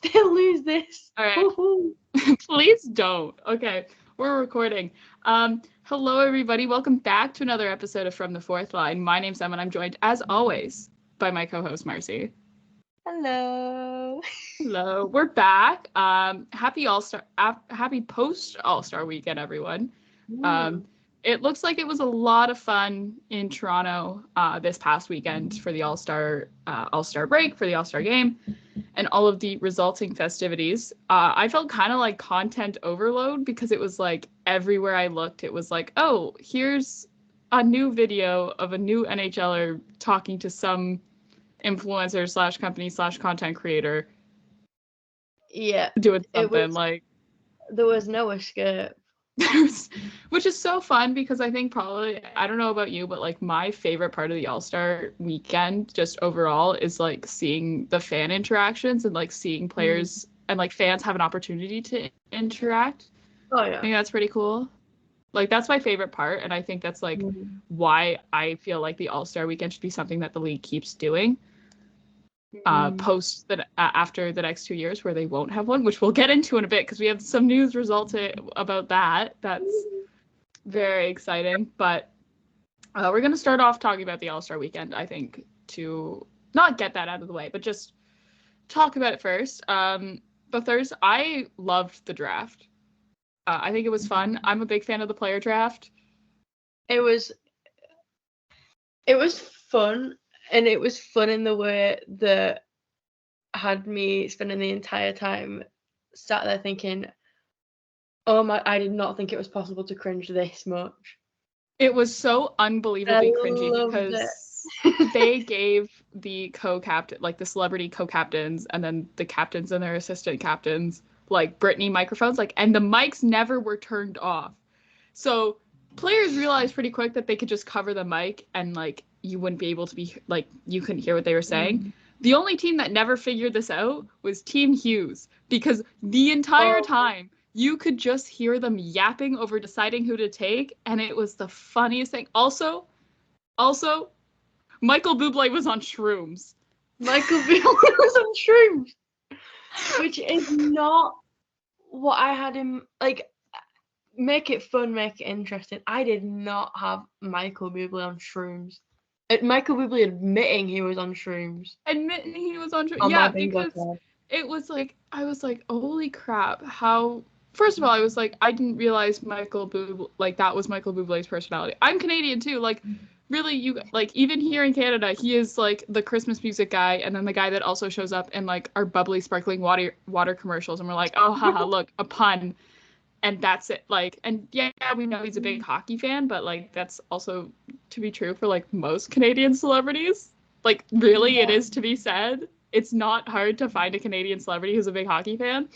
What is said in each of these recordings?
still lose this. All right. Please don't. Okay, we're recording. Hello, everybody. Welcome back to another episode of From the Fourth Line. My name's Emma, and I'm joined, as always, by my co-host, Marcie. Hello. Hello. We're back. Happy post All-Star weekend, everyone. It looks like it was a lot of fun in Toronto this past weekend for the All-Star break, for the All-Star game, and all of the resulting festivities. I felt kind of like content overload because it was like everywhere I looked, it was like, oh, here's a new video of a new NHLer talking to some influencer / company / content creator. Yeah. Doing something there was no escape. Which is so fun because I think probably, I don't know about you, but like my favorite part of the All-Star weekend just overall is like seeing the fan interactions and like seeing players and like fans have an opportunity to interact. Oh yeah. I think that's pretty cool. Like that's my favorite part, and I think that's like why I feel like the All-Star weekend should be something that the league keeps doing. Post that after the next 2 years where they won't have one, which we'll get into in a bit because we have some news about that. That's very exciting. But we're going to start off talking about the All-Star weekend, I think, to not get that out of the way, but just talk about it first. But first, I loved the draft. I think it was fun. I'm a big fan of the player draft. It was fun. And it was fun in the way that had me spending the entire time sat there thinking, oh my, I did not think it was possible to cringe this much. It was so unbelievably cringy because they gave the co-captain, like the celebrity co-captains, and then the captains and their assistant captains, like Britney microphones, like, and the mics never were turned off. So players realized pretty quick that they could just cover the mic and like you wouldn't be able to be like you couldn't hear what they were saying. The only team that never figured this out was Team Hughes, because the entire time you could just hear them yapping over deciding who to take, and it was the funniest thing. Also, Michael Bublé was on shrooms. Michael Bublé was on shrooms, which is not what I had him like. Make it fun, make it interesting. I did not have Michael Bublé on shrooms. Michael Bublé admitting he was on shrooms. Admitting he was on shrooms. Yeah, because it was like, I was like, holy crap, how... First of all, I was like, I didn't realize Michael Bublé, like, that was Michael Bublé's personality. I'm Canadian, too. Like, really, you, like, even here in Canada, he is, like, the Christmas music guy, and then the guy that also shows up in, like, our bubbly, sparkling water commercials, and we're like, oh, haha, look, a pun. And that's it. Like, and yeah, we know he's a big hockey fan, but like that's also to be true for like most Canadian celebrities. Like, really, It is to be said. It's not hard to find a Canadian celebrity who's a big hockey fan.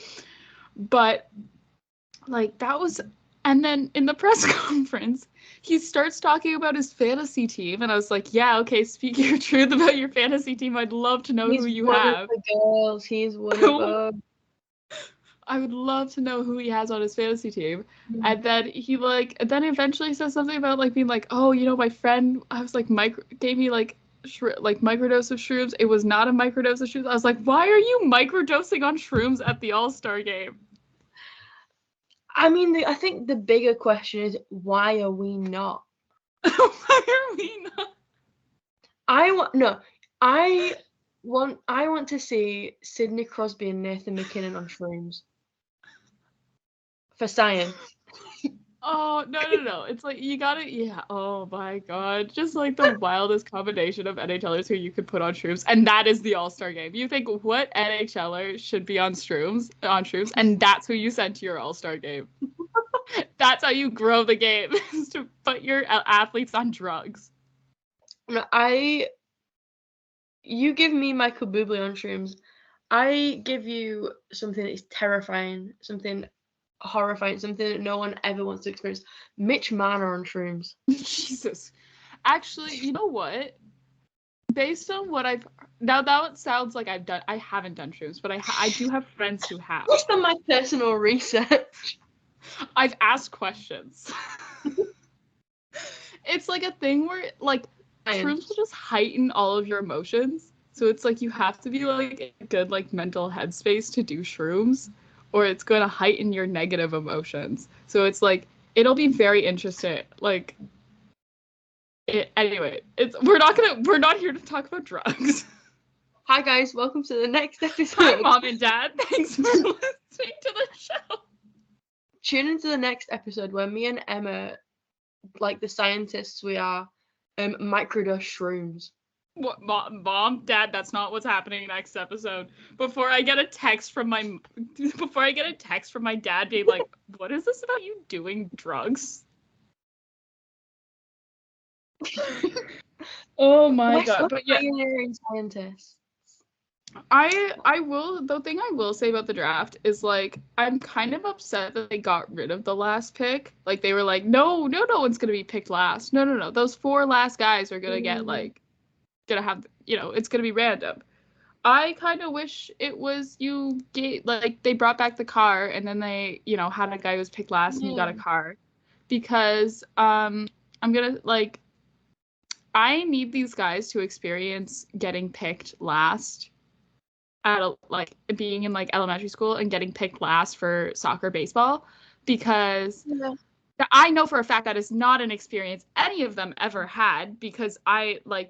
But like that was, and then in the press conference, he starts talking about his fantasy team, and I was like, yeah, okay, speak your truth about your fantasy team. I'd love to know who you have. He's one of them. I would love to know who he has on his fantasy team. And then he then eventually says something about like being like, oh, you know, my friend, I was like, gave me like microdose of shrooms. It was not a microdose of shrooms. I was like, why are you microdosing on shrooms at the All-Star game? I mean, I think the bigger question is, why are we not? Why are we not? I want to see Sidney Crosby and Nathan McKinnon on shrooms. For science. Oh, no. It's like, you gotta, yeah, oh my god. Just like the wildest combination of NHLers who you could put on shrooms. And that is the All-Star game. You think, what NHLer should be on shrooms, and that's who you send to your All-Star game. That's how you grow the game, is to put your athletes on drugs. You give me Michael Bublé on shrooms. I give you something that is terrifying, something horrifying, something that no one ever wants to experience. Mitch Marner on shrooms. Jesus. Actually, you know what? Based on what that sounds like I haven't done shrooms, but I do have friends who have. Based on my personal research, I've asked questions. It's like a thing where like shrooms will just heighten all of your emotions. So it's like you have to be like in a good like mental headspace to do shrooms, or it's going to heighten your negative emotions. So it's like it'll be very interesting. Like anyway, we're not here to talk about drugs. Hi guys, welcome to the next episode. Hi Mom and Dad, thanks for listening to the show. Tune into the next episode where me and Emma, like the scientists we are, microdose shrooms. What, Mom, Dad, that's not what's happening next episode. Before I get a text from my dad being like, what is this about you doing drugs? Oh my god. But yeah, pioneering scientists. The thing I will say about the draft is like I'm kind of upset that they got rid of the last pick. Like they were like, no one's gonna be picked last. No. Those 4 last guys are gonna get like gonna have, it's gonna be random. I kind of wish it was they brought back the car and then they, had a guy who was picked last and he got a car. Because I'm gonna like I need these guys to experience getting picked last at being in like elementary school and getting picked last for soccer, baseball, because I know for a fact that is not an experience any of them ever had, because the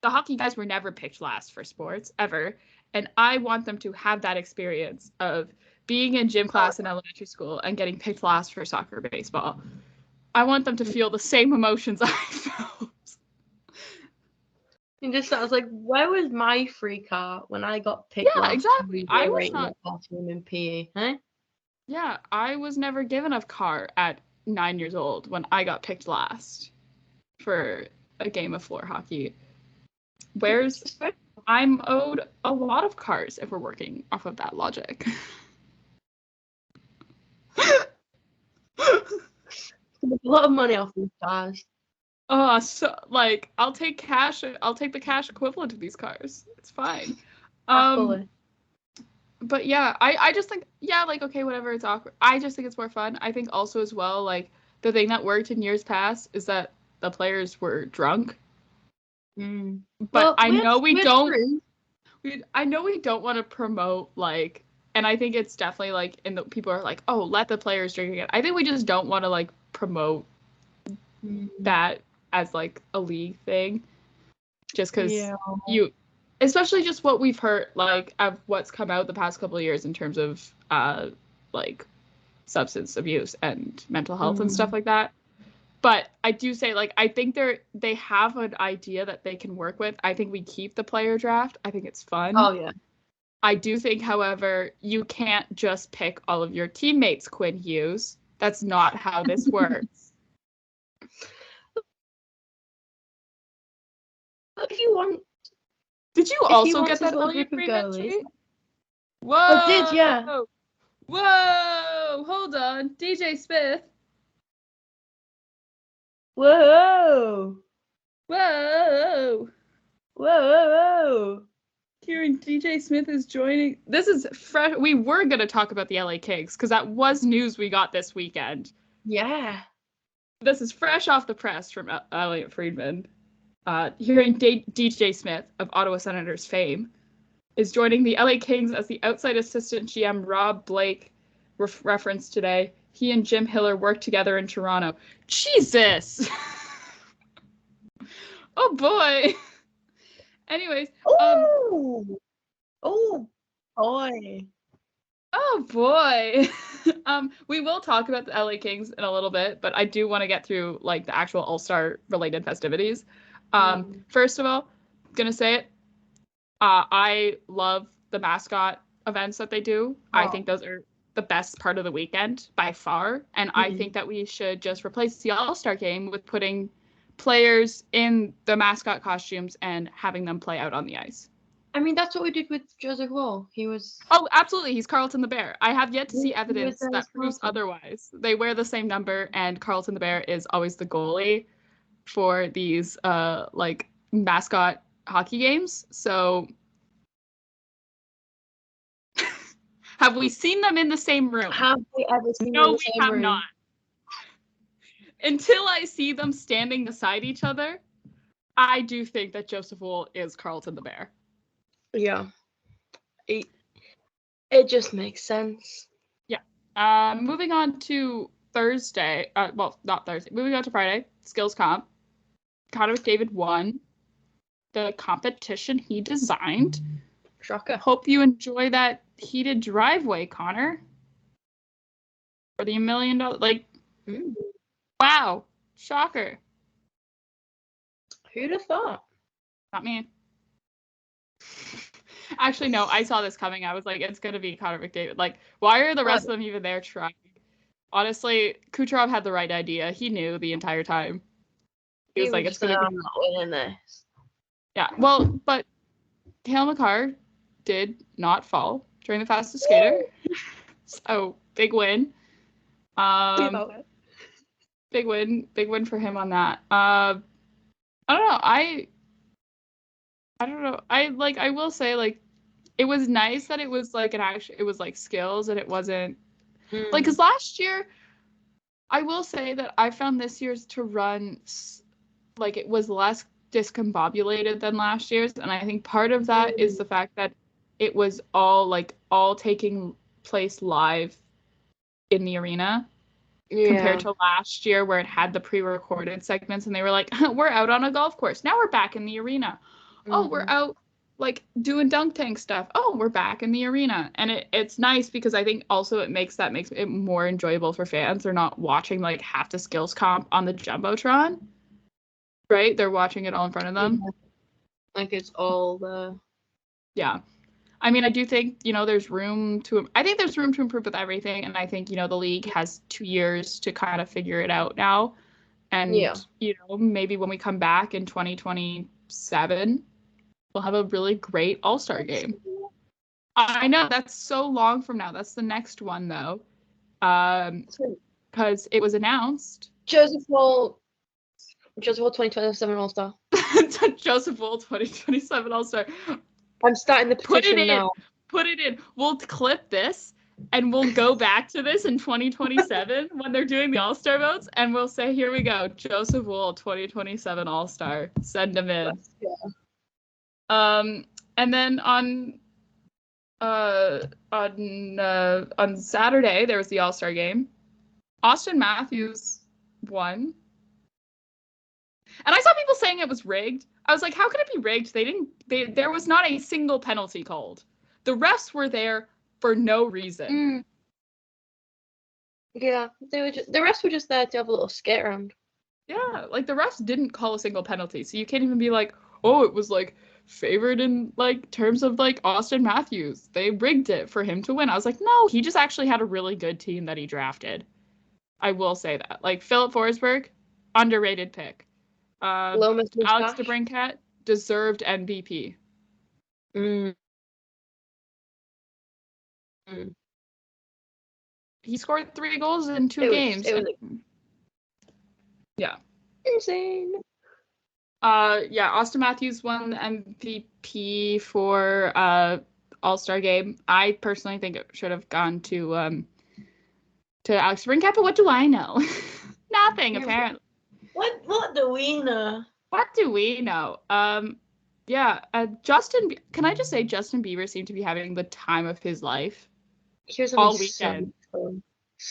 hockey guys were never picked last for sports ever, and I want them to have that experience of being in gym class in elementary school and getting picked last for soccer, baseball. I want them to feel the same emotions I felt. It just sounds like, where was my free car when I got picked last? Yeah, exactly. I was not in PE, huh? Yeah, I was never given a car at 9 years old when I got picked last for a game of floor hockey. I'm owed a lot of cars if we're working off of that logic. A lot of money off these cars. So like I'll take the cash equivalent of these cars. It's fine. But yeah, I just think, okay, whatever, it's awkward. I just think it's more fun. I think also as well, like the thing that worked in years past is that the players were drunk. But I know we don't want to promote like, and I think it's definitely like people are like, oh, let the players drink again. I think we just don't want to like promote that as like a league thing, just because especially just what we've heard like of what's come out the past couple of years in terms of like substance abuse and mental health and stuff like that. But I do say, like, I think they have an idea that they can work with. I think we keep the player draft. I think it's fun. Oh yeah. I do think, however, you can't just pick all of your teammates, Quinn Hughes. That's not how this works. If you want. Did you also get that early agreement? Whoa! I did, yeah. Whoa! Hold on, DJ Smith. Whoa! Whoa! Whoa! Hearing DJ Smith is joining. This is fresh. We were going to talk about the LA Kings because that was news we got this weekend. Yeah. This is fresh off the press from Elliot Friedman. Hearing DJ Smith of Ottawa Senators fame is joining the LA Kings as the outside assistant GM Rob Blake referenced today. He and Jim Hiller worked together in Toronto. Jesus! Oh boy! Anyways. Oh boy. Oh boy. We will talk about the LA Kings in a little bit, but I do want to get through like the actual All-Star related festivities. First of all, gonna say it. I love the mascot events that they do. I think those are the best part of the weekend by far. And I think that we should just replace the All-Star game with putting players in the mascot costumes and having them play out on the ice. I mean, that's what we did with Joseph Wall. He was... Oh, absolutely. He's Carlton the Bear. I have yet to see evidence that proves otherwise. They wear the same number, and Carlton the Bear is always the goalie for these, like, mascot hockey games. So, have we seen them in the same room? Have we ever seen them in the same room? No, we have not. Until I see them standing beside each other, I do think that Joseph Wool is Carlton the Bear. Yeah. It just makes sense. Yeah. Moving on to Thursday. Well, not Thursday. Moving on to Friday. Skills comp. Connor McDavid won the competition he designed. Shocker. Hope you enjoy that heated driveway, Connor. For the $1 million, like, wow, shocker. Who'd have thought? Not me. Actually, no, I saw this coming. I was like, it's gonna be Connor McDavid. Like, why are the rest of them even there trying? Honestly, Kucherov had the right idea. He knew the entire time. He was like, it's gonna be not winning this. Yeah, well, but Cale Makar did not fall during the fastest skater. So big win. Big win for him on that. I don't know. I don't know. I will say, like, it was nice that it was like it was like skills and it wasn't like, because last year, I will say that I found this year's to run like it was less discombobulated than last year's, and I think part of that is the fact that it was all taking place live in the arena. Compared to last year where it had the pre-recorded segments and they were like, we're out on a golf course. Now we're back in the arena. Oh, we're out like doing dunk tank stuff. Oh, we're back in the arena. And it's nice because I think also it makes it more enjoyable for fans. They're not watching like half the skills comp on the Jumbotron. Right? They're watching it all in front of them. Yeah. Like it's all the... Yeah. I mean, I do think, there's room to improve with everything. And I think, the league has 2 years to kind of figure it out now. And, maybe when we come back in 2027, we'll have a really great All-Star game. I know that's so long from now. That's the next one, though. Because it was announced. Joseph Wool 2027 All-Star. Joseph Wool 2027 All-Star. I'm starting the petition now. Put it in. We'll clip this and we'll go back to this in 2027 when they're doing the All-Star votes and we'll say, here we go, Joseph Wool 2027 All-Star. Send him in. Yeah. And then on Saturday there was the All-Star game. Austin Matthews won. And I saw people saying it was rigged. I was like, how could it be rigged? There was not a single penalty called. The refs were there for no reason. Yeah, the refs were just there to have a little skate around. Yeah, like the refs didn't call a single penalty. So you can't even be like, oh, it was like favored in like terms of like Austin Matthews. They rigged it for him to win. I was like, no, he just actually had a really good team that he drafted. I will say that. Like Philip Forsberg, underrated pick. Alex DeBrincat, deserved MVP. He scored 3 goals in 2 games. Yeah. Insane. Austin Matthews won the MVP for All-Star game. I personally think it should have gone to Alex DeBrincat, but what do I know? Nothing, apparently. What do we know? What do we know? Can I just say Justin Bieber seemed to be having the time of his life all weekend.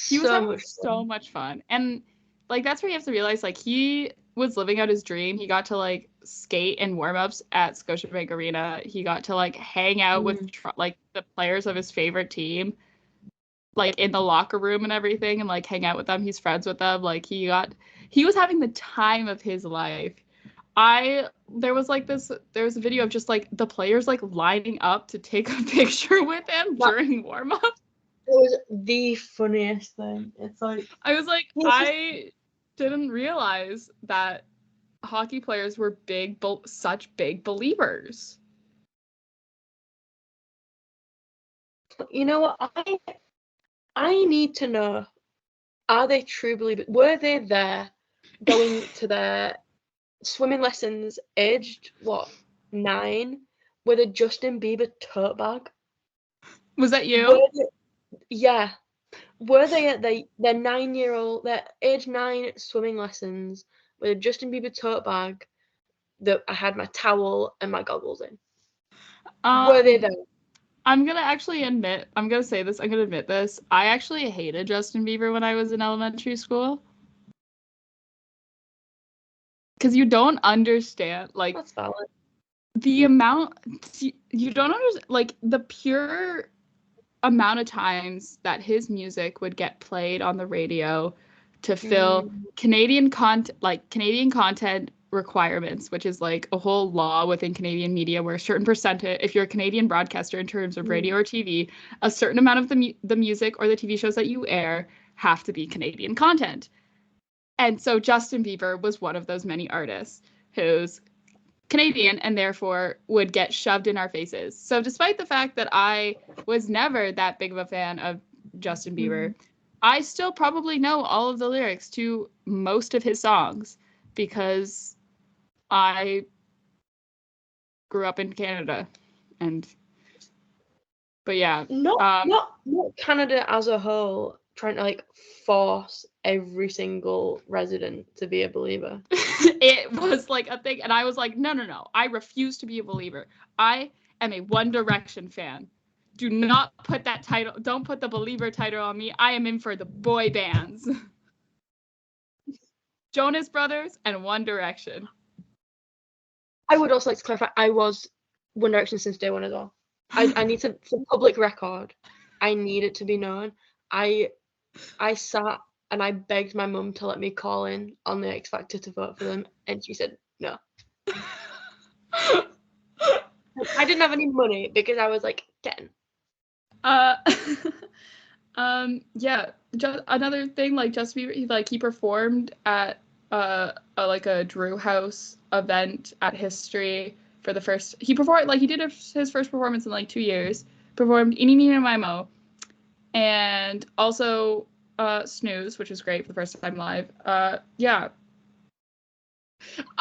He was having so much fun. And like that's where you have to realize like he was living out his dream. He got to like skate and warm-ups at Scotiabank Arena. He got to like hang out with like the players of his favorite team, like in the locker room and everything, and like hang out with them. He's friends with them. Like he was having the time of his life. There was a video of just like the players like lining up to take a picture with him during warm-up. It was the funniest thing. It's like I was like, I didn't realize that hockey players were such big believers. You know what? I need to know, are they true believers? Were they there going to their swimming lessons aged, 9, with a Justin Bieber tote bag? Was that you? Yeah. Were they at their 9-year-old, their age 9 swimming lessons with a Justin Bieber tote bag, that I had my towel and my goggles in. Were they there? I'm gonna admit this. I actually hated Justin Bieber when I was in elementary school. Because you don't understand, like, that's valid. The amount, you don't understand, like, the pure amount of times that his music would get played on the radio to fill Canadian content requirements, which is like a whole law within Canadian media where a certain percentage, if you're a Canadian broadcaster in terms of radio or TV, a certain amount of the music or the TV shows that you air have to be Canadian content. And so Justin Bieber was one of those many artists who's Canadian and therefore would get shoved in our faces. So despite the fact that I was never that big of a fan of Justin Bieber, I still probably know all of the lyrics to most of his songs because I grew up in Canada. But yeah. Not Canada as a whole trying to like force every single resident to be a believer. It was like a thing, and I was like, no, I refuse to be a believer. I am a One Direction fan. Do not put that title, don't put the believer title on me. I am in for the boy bands. Jonas Brothers and One Direction. I would also like to clarify, I was One Direction since day one as well. I need to, for public record, I need it to be known. I sat and I begged my mum to let me call in on the X Factor to vote for them, and she said no. I didn't have any money because I was like 10. Yeah. Just another thing, like Justin Bieber, he performed at a Drew House event at History for the first. He performed he did his first performance in like 2 years. Performed Eeny Meeny Miny Mo, and also Snooze, which was great for the first time live. Yeah.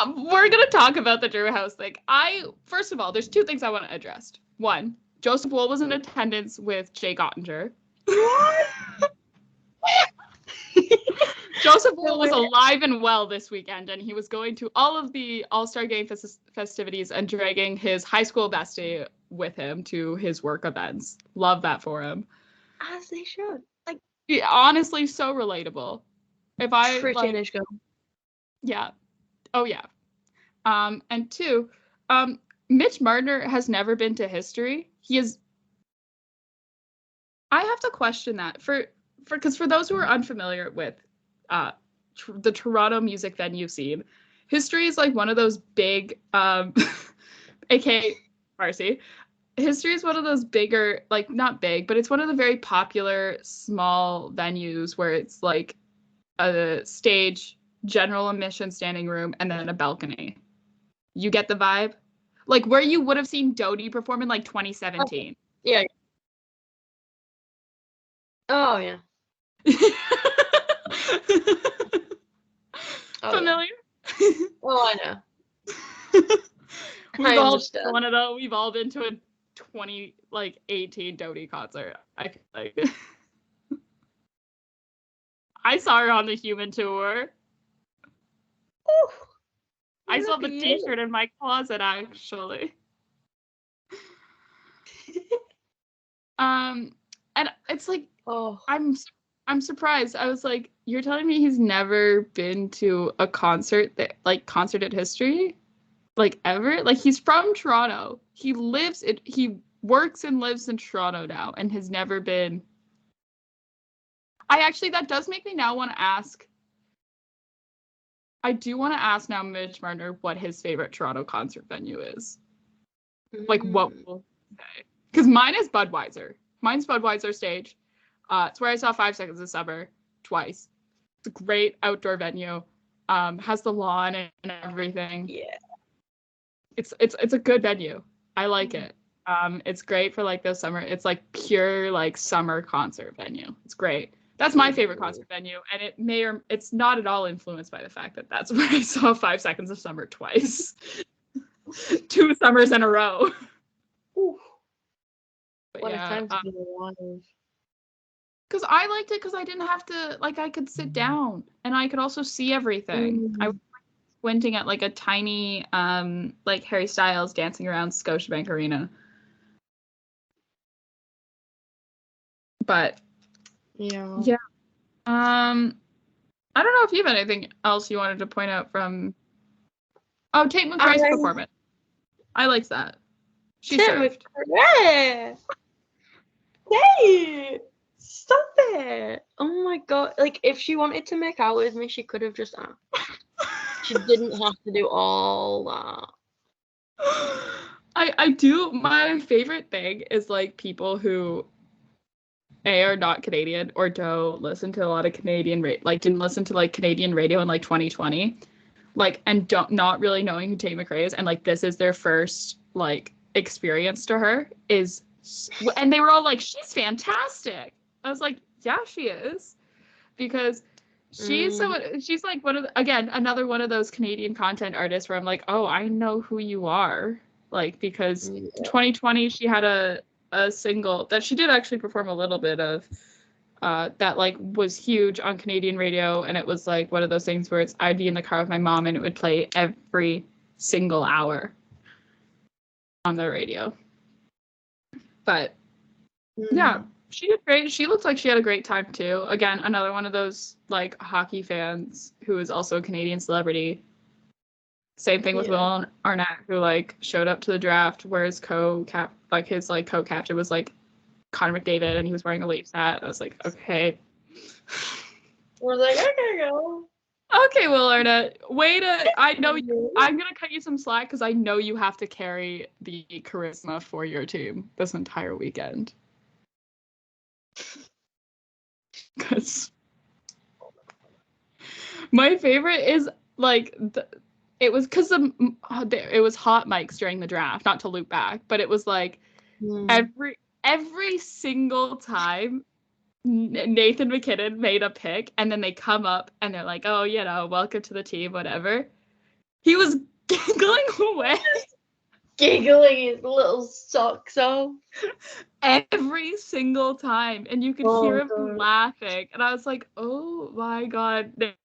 We're gonna talk about the Drew House thing. First of all, there's 2 things I want to address. One, Joseph Wool was in attendance with Jay Gottinger. Joseph Wool was alive and well this weekend, and he was going to all of the All-Star Game festivities and dragging his high school bestie with him to his work events. Love that for him. As they should. Like, honestly, so relatable. If I true teenage girl. Yeah. Oh yeah. And 2, Mitch Marner has never been to History. I have to question that because for those who are unfamiliar with the Toronto music venue scene, History is like one of those big, aka Marcie. History is one of those bigger, like not big, but it's one of the very popular small venues where it's like a stage, general admission standing room, and then a balcony. You get the vibe? Like where you would have seen Dodie perform in like 2017. Yeah. Oh, yeah. Familiar? Oh, I know. We've all been to a 2018 Dodie concert. I feel like I saw her on the Human Tour. Ooh, I saw the T-shirt in my closet actually. And it's like, I'm surprised. I was like, you're telling me he's never been to a concert concert at History? Like ever? Like he's from Toronto. He works and lives in Toronto now and has never been. That does make me now want to ask. I do want to ask now Mitch Marner what his favorite Toronto concert venue is. Like what will say? Because mine is Budweiser. Mine's Budweiser stage. It's where I saw 5 Seconds of Summer twice. It's a great outdoor venue. Has the lawn and everything. Yeah. It's a good venue. I like it. It's great for like the summer. It's like pure like summer concert venue. It's great. That's my favorite concert venue, and it's not at all influenced by the fact that that's where I saw 5 Seconds of Summer twice. 2 summers in a row. Ooh. But what a time to be alive. Because I liked it because I didn't have to, I could sit down and I could also see everything. I was squinting at like a tiny like Harry Styles dancing around Scotiabank Arena. But yeah. I don't know if you have anything else you wanted to point out from Tate McRae's performance. I liked that. She served. McRae. Hey, stop it! Oh my god! Like, if she wanted to make out with me, she could have just asked. She didn't have to do all that. I do. My favorite thing is like people who are not Canadian or don't listen to a lot of Canadian didn't listen to like Canadian radio in like 2020, like, and not really knowing who Tate McRae is, and like this is their first like experience to her and they were all like, she's fantastic. I was like, yeah, she is, because she's like another one of those Canadian content artists where I'm like, oh, I know who you are, like, because 2020 she had a single that she did actually perform a little bit of that like was huge on Canadian radio, and it was like one of those things where I'd be in the car with my mom and it would play every single hour on the radio. But yeah, she did great. She looked like she had a great time too. Again, another one of those like hockey fans who is also a Canadian celebrity. Same thing with Will Arnett, who like showed up to the draft where his co-captain was like Connor McDavid, and he was wearing a Leafs hat. I was like, okay. We're like, okay, go. Okay, Will Arnett. I know I'm gonna cut you some slack because I know you have to carry the charisma for your team this entire weekend. Because my favorite is like it was because it was hot mics during the draft. Not to loop back, but it was like every single time Nathan McKinnon made a pick, and then they come up and they're like, oh, welcome to the team, whatever. He was giggling away. Giggling his little socks off. Every single time. And you could hear him laughing. And I was like, oh my god, Nathan,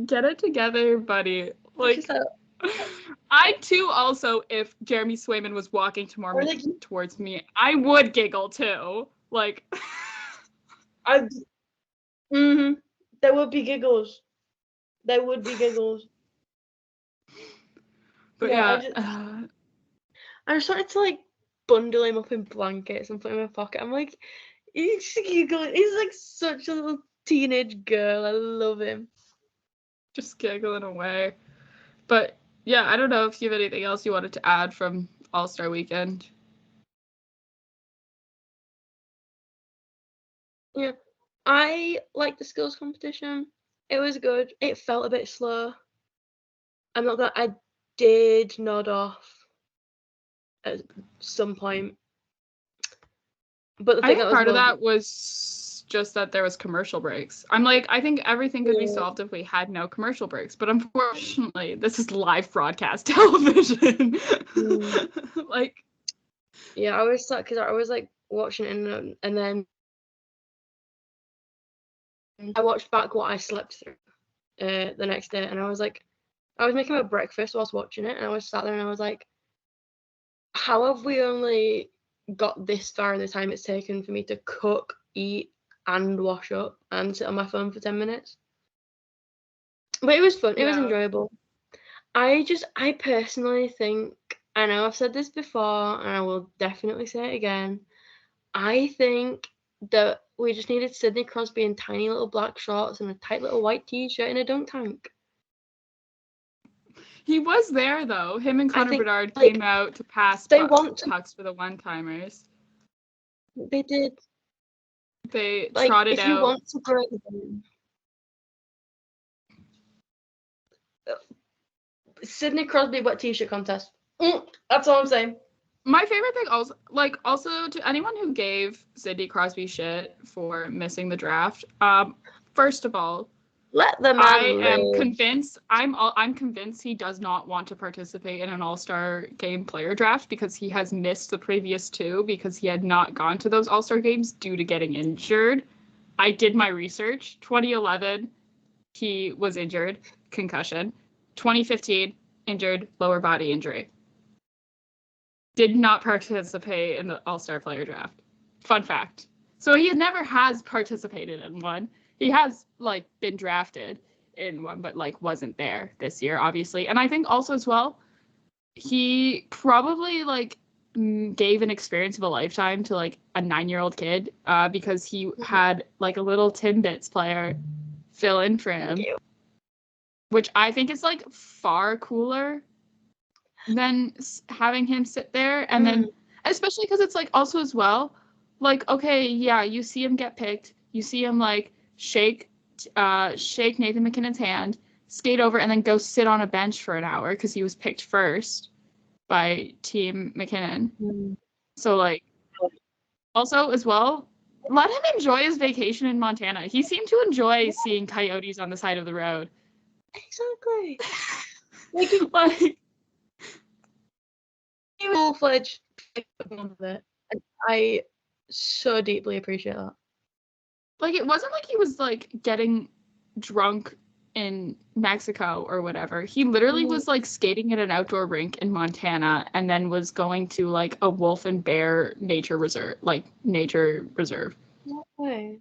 get it together, buddy. Like, I too also, if Jeremy Swayman was walking towards me, I would giggle too. Like, there would be giggles. But I just wanted to like bundle him up in blankets and put him in my pocket. I'm like, he's giggling. He's like such a little teenage girl. I love him. Just giggling away. But yeah, I don't know if you have anything else you wanted to add from All-Star Weekend. Yeah, I liked the skills competition. It was good. It felt a bit slow. I'm not gonna. I did nod off at some point, but the thing I think part of that was just that there was commercial breaks. I'm like, I think everything could be solved if we had no commercial breaks, but unfortunately, this is live broadcast television. Like, yeah, I was like, because I was like watching it, and then I watched back what I slept through the next day, and I was like, I was making my breakfast whilst watching it, and I was sat there and I was like, how have we only got this far in the time it's taken for me to cook, eat, and wash up and sit on my phone for 10 minutes? But it was fun. It was enjoyable. I personally think, I know I've said this before, and I will definitely say it again, I think that we just needed Sidney Crosby in tiny little black shorts and a tight little white t-shirt in a dunk tank. He was there though. Him and Connor Bedard came out to pass pucks for the one-timers. They did. They trotted out. If you want to break them, Sidney Crosby wet t-shirt contest. That's all I'm saying. My favorite thing also to anyone who gave Sidney Crosby shit for missing the draft. First of all, let them. I'm convinced he does not want to participate in an All-Star Game player draft because he has missed the previous two because he had not gone to those All-Star Games due to getting injured. I did my research. 2011, he was injured, concussion. 2015, injured, lower body injury. Did not participate in the All-Star player draft. Fun fact. So he never has participated in one. He has, like, been drafted in one, but, like, wasn't there this year, obviously. And I think also as well, he probably, like, gave an experience of a lifetime to, like, a 9-year-old kid because he had, like, a little Timbits player fill in for him, which I think is, like, far cooler than having him sit there. And then, especially because it's, like, also as well, like, okay, yeah, you see him get picked. You see him, like, shake Nathan McKinnon's hand, skate over, and then go sit on a bench for an hour because he was picked first by Team McKinnon. So, like, also as well, let him enjoy his vacation in Montana. He seemed to enjoy seeing coyotes on the side of the road. Exactly. like full-fledged of it. And I so deeply appreciate that. Like, it wasn't like he was, like, getting drunk in Mexico or whatever. He literally was, like, skating at an outdoor rink in Montana and then was going to, like, a wolf and bear nature reserve. No way.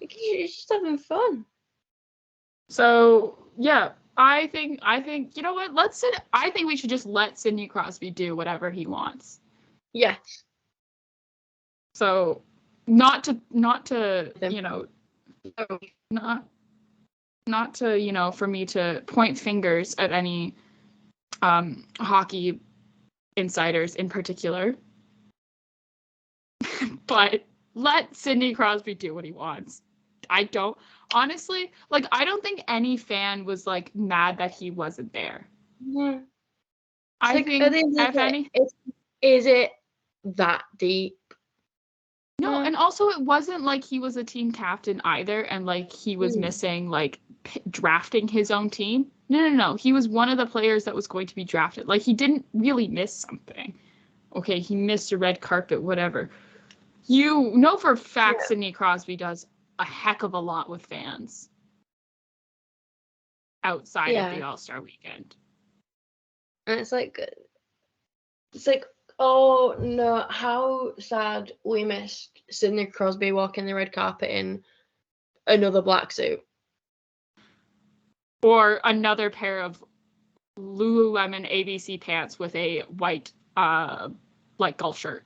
Like, he's just having fun. So, yeah, I think, you know what, I think we should just let Sidney Crosby do whatever he wants. Yes. So, not to, you know, not to, you know, for me to point fingers at any hockey insiders in particular, but let Sidney Crosby do what he wants. I don't think any fan was, like, mad that he wasn't there. Yeah. I like, think, if any... Is it that deep? No, and also it wasn't like he was a team captain either, and, like, he was missing, like, drafting his own team. No. He was one of the players that was going to be drafted. Like, he didn't really miss something. Okay, he missed a red carpet, whatever. You know for a fact Sidney Crosby does a heck of a lot with fans outside of the All-Star weekend. And it's like, oh no, how sad we missed Sidney Crosby walking the red carpet in another black suit. Or another pair of Lululemon ABC pants with a white, like, golf shirt.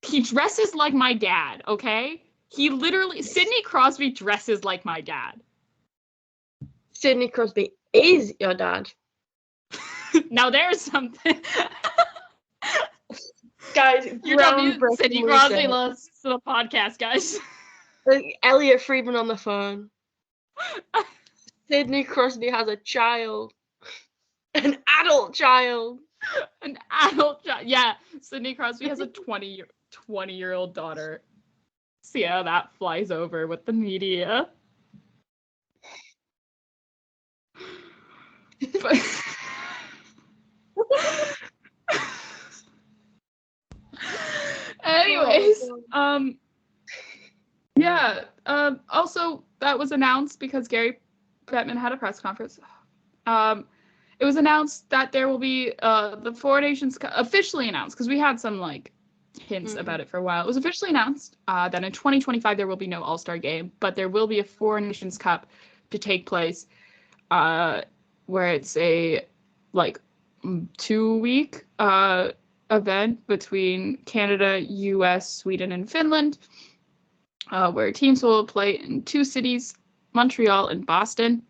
He dresses like my dad, okay? Sidney Crosby dresses like my dad. Sidney Crosby is your dad. Now there's something. Guys, you're telling me Sidney Crosby listens to the podcast, guys. Elliot Friedman on the phone. Sidney Crosby has a child. An adult child. An adult child. Yeah, Sidney Crosby has a 20-year-old daughter. See how that flies over with the media. But... Anyways, also that was announced because Gary Bettman had a press conference. It was announced that there will be the Four Nations Cup, officially announced, because we had some, like, hints about it for a while. It was officially announced that in 2025 there will be no All-Star game, but there will be a Four Nations Cup to take place, where it's a, like, 2-week event between Canada, US, Sweden, and Finland, where teams will play in 2 cities, Montreal and Boston.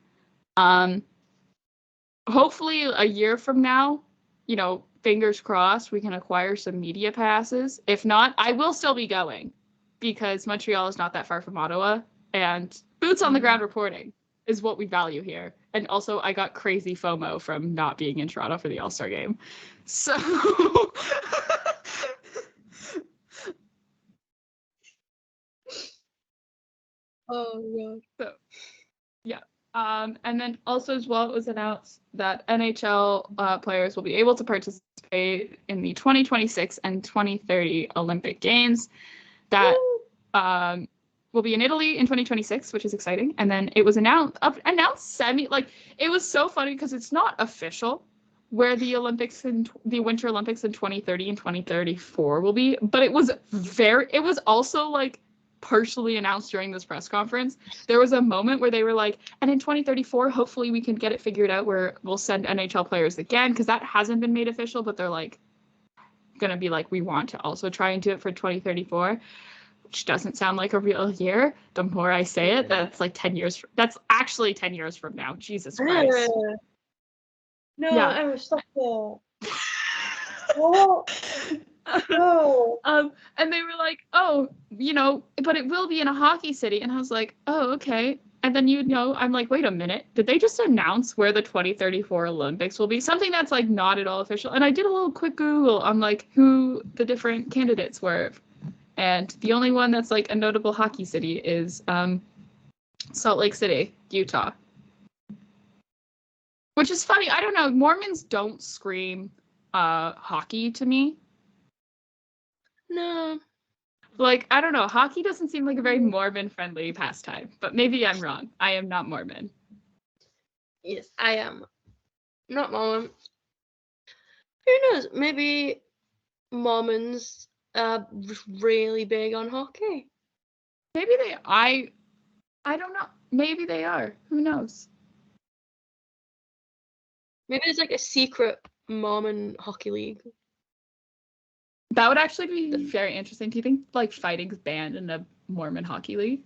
Hopefully a year from now, you know, fingers crossed, we can acquire some media passes. If not, I will still be going because Montreal is not that far from Ottawa, and boots on the ground reporting is what we value here. And also, I got crazy FOMO from not being in Toronto for the All-Star game. So... Oh, God. So, yeah. And then also as well, it was announced that NHL players will be able to participate in the 2026 and 2030 Olympic Games. That will be in Italy in 2026, which is exciting. And then it was announced it was so funny because it's not official where the Winter Olympics in 2030 and 2034 will be, but it was also like partially announced during this press conference. There was a moment where they were like, and in 2034, hopefully we can get it figured out where we'll send NHL players again, because that hasn't been made official, but they're like gonna be like, we want to also try and do it for 2034, which doesn't sound like a real year. The more I say it, that's like 10 years. That's actually 10 years from now. Jesus Christ. No, yeah. I was stuck there. Oh. No. And they were like, oh, but it will be in a hockey city. And I was like, oh, okay. And then I'm like, wait a minute. Did they just announce where the 2034 Olympics will be? Something that's like not at all official. And I did a little quick Google on like who the different candidates were. And the only one that's like a notable hockey city is Salt Lake City, Utah. Which is funny. I don't know. Mormons don't scream hockey to me. No. Like, I don't know. Hockey doesn't seem like a very Mormon-friendly pastime. But maybe I'm wrong. I am not Mormon. Yes, I am. Not Mormon. Who knows? Maybe Mormons are really big on hockey. Maybe they... I don't know. Maybe they are. Who knows? Maybe there's like a secret Mormon hockey league. That would actually be very interesting. Do you think like fighting's banned in a Mormon hockey league?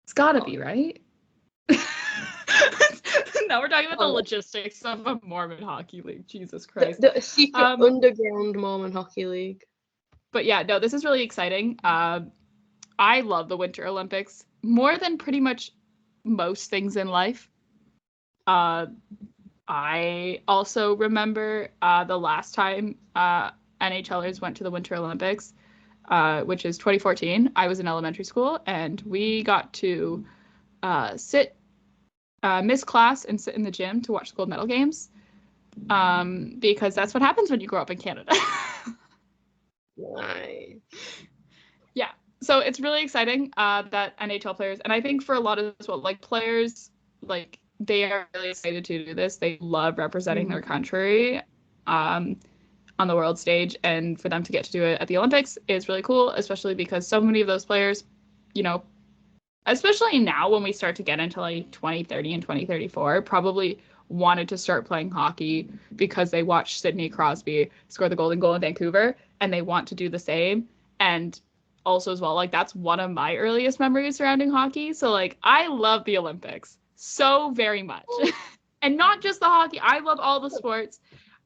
It's gotta be, right? Now we're talking about the logistics of a Mormon hockey league. Jesus Christ. The secret underground Mormon hockey league. But yeah, no, this is really exciting. I love the Winter Olympics more than pretty much most things in life. I also remember the last time NHLers went to the Winter Olympics, which is 2014. I was in elementary school, and we got to miss class and sit in the gym to watch the gold medal games, because that's what happens when you grow up in Canada. Nice. Yeah, so it's really exciting that NHL players, and I think for a lot of like players, like they are really excited to do this. They love representing their country on the world stage, and for them to get to do it at the Olympics is really cool, especially because so many of those players, especially now when we start to get into like 2030 and 2034, probably wanted to start playing hockey because they watched Sidney Crosby score the golden goal in Vancouver, and they want to do the same. And also as well, like that's one of my earliest memories surrounding hockey. So like I love the Olympics so very much. And not just the hockey. I love all the sports.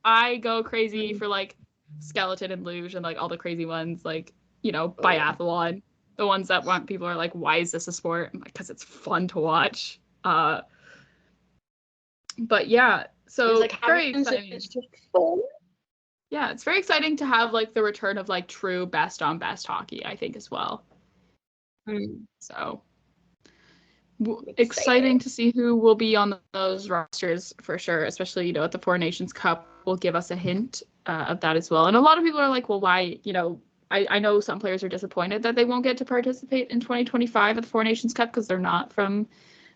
I go crazy for like skeleton and luge and like all the crazy ones, like, biathlon. The ones that people are like, why is this a sport? Because it's fun to watch. But yeah, so it's like very exciting. It's just fun. Yeah, it's very exciting to have like the return of like true best on best hockey, I think, as well. So exciting to see who will be on those rosters for sure, especially, at the Four Nations Cup will give us a hint of that as well. And a lot of people are like, well, why, I know some players are disappointed that they won't get to participate in 2025 at the Four Nations Cup because they're not from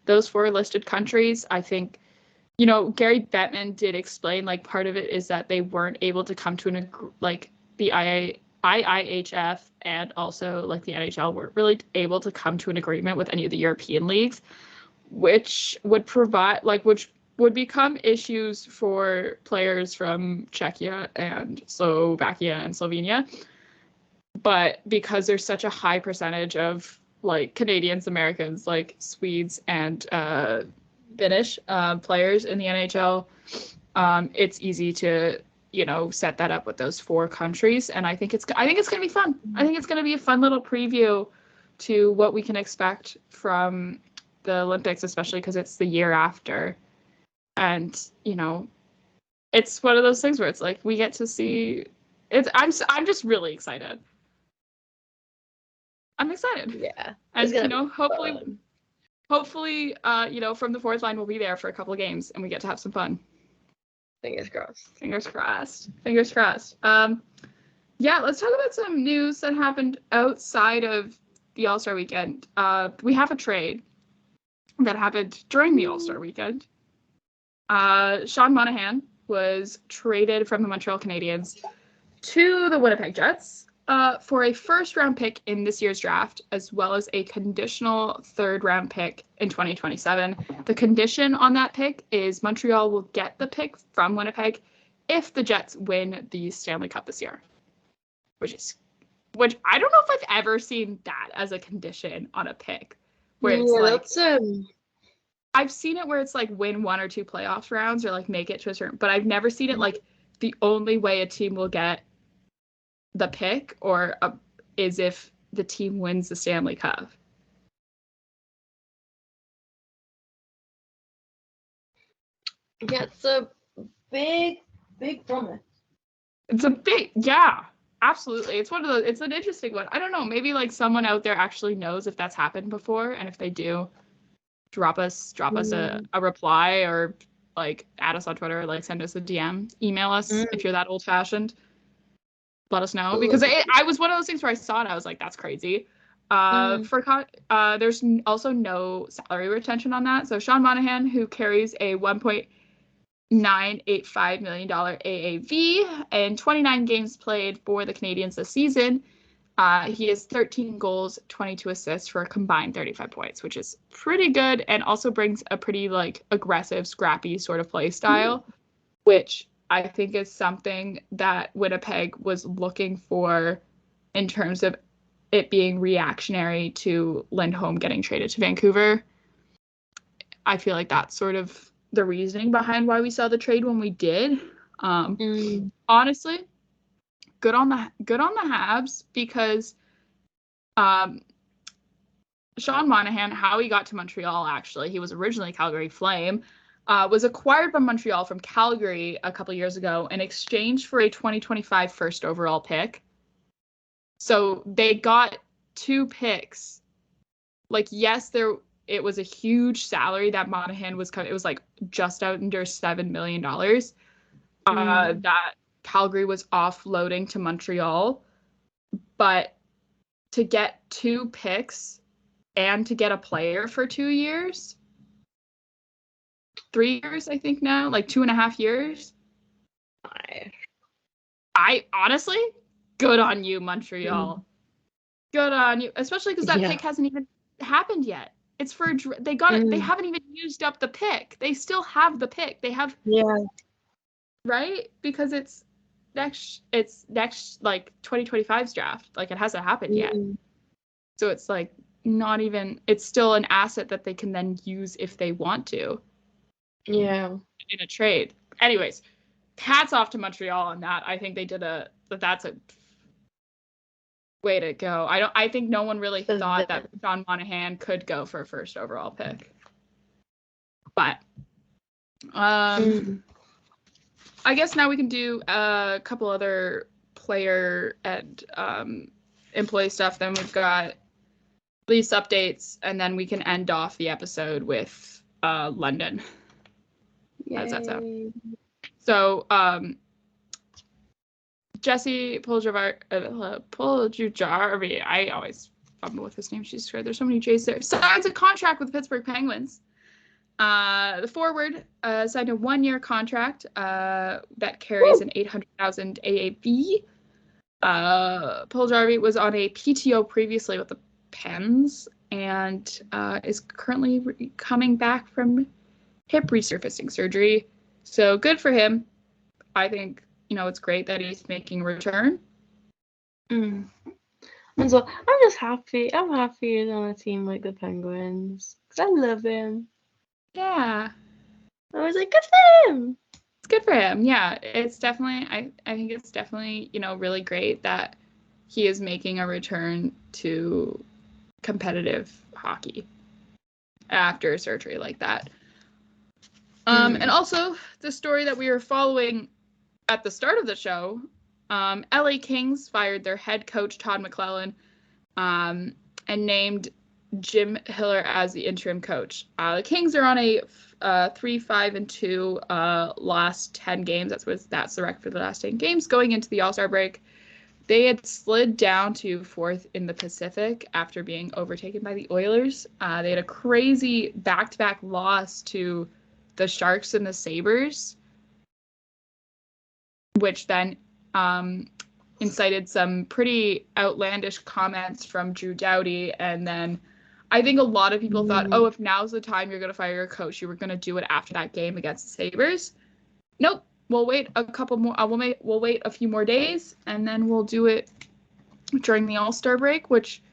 those four listed countries. I think, Gary Bettman did explain, like, part of it is that they weren't able to come to the IIHF and also like the NHL weren't really able to come to an agreement with any of the European leagues, which would become issues for players from Czechia and Slovakia and Slovenia. But because there's such a high percentage of like Canadians, Americans, like Swedes and Finnish players in the NHL, it's easy to set that up with those four countries, and I think it's going to be fun. I think it's going to be a fun little preview to what we can expect from the Olympics, especially because it's the year after, and it's one of those things where it's like we get to see. I'm just really excited. I'm excited. Yeah, and hopefully, from the fourth line we'll be there for a couple of games and we get to have some fun. Fingers crossed. Fingers crossed. Fingers crossed. Yeah, let's talk about some news that happened outside of the All-Star weekend, we have a trade that happened during the All-Star weekend. Sean Monahan was traded from the Montreal Canadiens to the Winnipeg Jets for a first-round pick in this year's draft, as well as a conditional third-round pick in 2027. The condition on that pick is Montreal will get the pick from Winnipeg if the Jets win the Stanley Cup this year, which I don't know if I've ever seen that as a condition on a pick, where it's like I've seen it where it's like win 1 or 2 playoff rounds or like make it to a certain, but I've never seen it like the only way a team will get the pick is if the team wins the Stanley Cup. Yeah, it's a big promise. Yeah, absolutely. It's an interesting one. I don't know, maybe like someone out there actually knows if that's happened before, and if they do, drop us a reply, or like add us on Twitter, like send us a DM, email us if you're that old fashioned. Let us know, because I was one of those things where I saw it, I was like, that's crazy. There's also no salary retention on that. So Sean Monahan, who carries a $1.985 million AAV and 29 games played for the Canadiens this season, he has 13 goals, 22 assists for a combined 35 points, which is pretty good, and also brings a pretty like aggressive, scrappy sort of play style, which I think is something that Winnipeg was looking for in terms of it being reactionary to Lindholm getting traded to Vancouver. I feel like that's sort of the reasoning behind why we saw the trade when we did. Honestly, good on the Habs, because Sean Monahan, how he got to Montreal, actually, he was originally Calgary Flame, was acquired by Montreal from Calgary a couple years ago in exchange for a 2025 first overall pick. So they got 2 picks. Like, yes, it was a huge salary that Monahan was it was like just under $7 million that Calgary was offloading to Montreal. But to get 2 picks and to get a player for 2 years, 3 years, I think now, like 2.5 years. I honestly, good on you, Montreal. Good on you, especially because that pick hasn't even happened yet. It's for they got it. They haven't even used up the pick. They still have the pick. They have right, because it's next like 2025's draft. Like, it hasn't happened yet. So it's like not even. It's still an asset that they can then use if they want to. Yeah. In a trade. Anyways, hats off to Montreal on that. I think they did that's a way to go. I think no one really thought that Sean Monahan could go for a first overall pick. But I guess now we can do a couple other player and employee stuff. Then we've got lease updates, and then we can end off the episode with London. How does that sound? So, Jesse Puljujarvi, I always fumble with his name. There's so many J's there. Signs a contract with the Pittsburgh Penguins. The forward signed a 1-year contract that carries an $800,000 AAV. Puljujarvi was on a PTO previously with the Pens and is currently coming back from hip resurfacing surgery. So good for him. I think, it's great that he's making a return. And so I'm just happy. I'm happy he's on a team like the Penguins, because I love him. Yeah. I was like, good for him. It's good for him. Yeah. It's definitely, I think it's definitely, really great that he is making a return to competitive hockey after a surgery like that. And also, the story that we were following at the start of the show, LA Kings fired their head coach, Todd McClellan, and named Jim Hiller as the interim coach. The Kings are on a 3-5-2 last 10 games. That's the record for the last 10 games going into the All-Star break. They had slid down to 4th in the Pacific after being overtaken by the Oilers. They had a crazy back-to-back loss to the Sharks and the Sabres, which then incited some pretty outlandish comments from Drew Doughty. And then I think a lot of people thought, oh, if now's the time you're going to fire your coach, you were going to do it after that game against the Sabres. Nope. We'll wait a couple more. We'll wait a few more days, and then we'll do it during the All-Star break. Which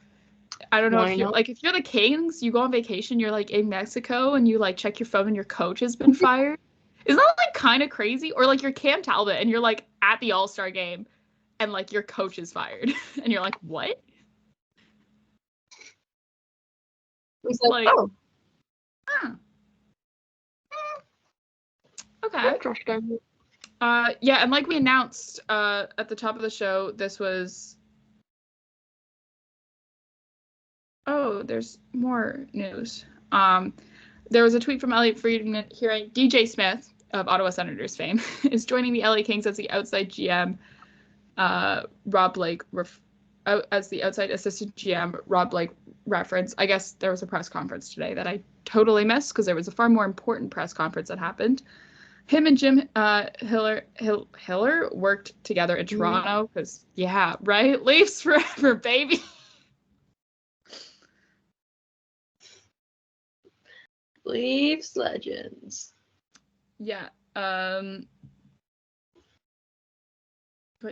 I don't know if you're the Kings, you go on vacation, you're like in Mexico, and you like check your phone, and your coach has been fired. Isn't that like kind of crazy? Or like you're Cam Talbot, and you're like at the All-Star game, and like your coach is fired, and you're like, what? He's like, oh. Okay. Yeah, and like we announced at the top of the show, this was... Oh, there's more news. There was a tweet from Elliot Friedman hearing DJ Smith of Ottawa Senators fame is joining the LA Kings as the outside GM. Rob Blake as the outside assistant GM. Rob Blake reference. I guess there was a press conference today that I totally missed because there was a far more important press conference that happened. Him and Jim Hiller worked together in Toronto because, yeah, right? Leafs forever, baby. Leafs legends. Yeah. But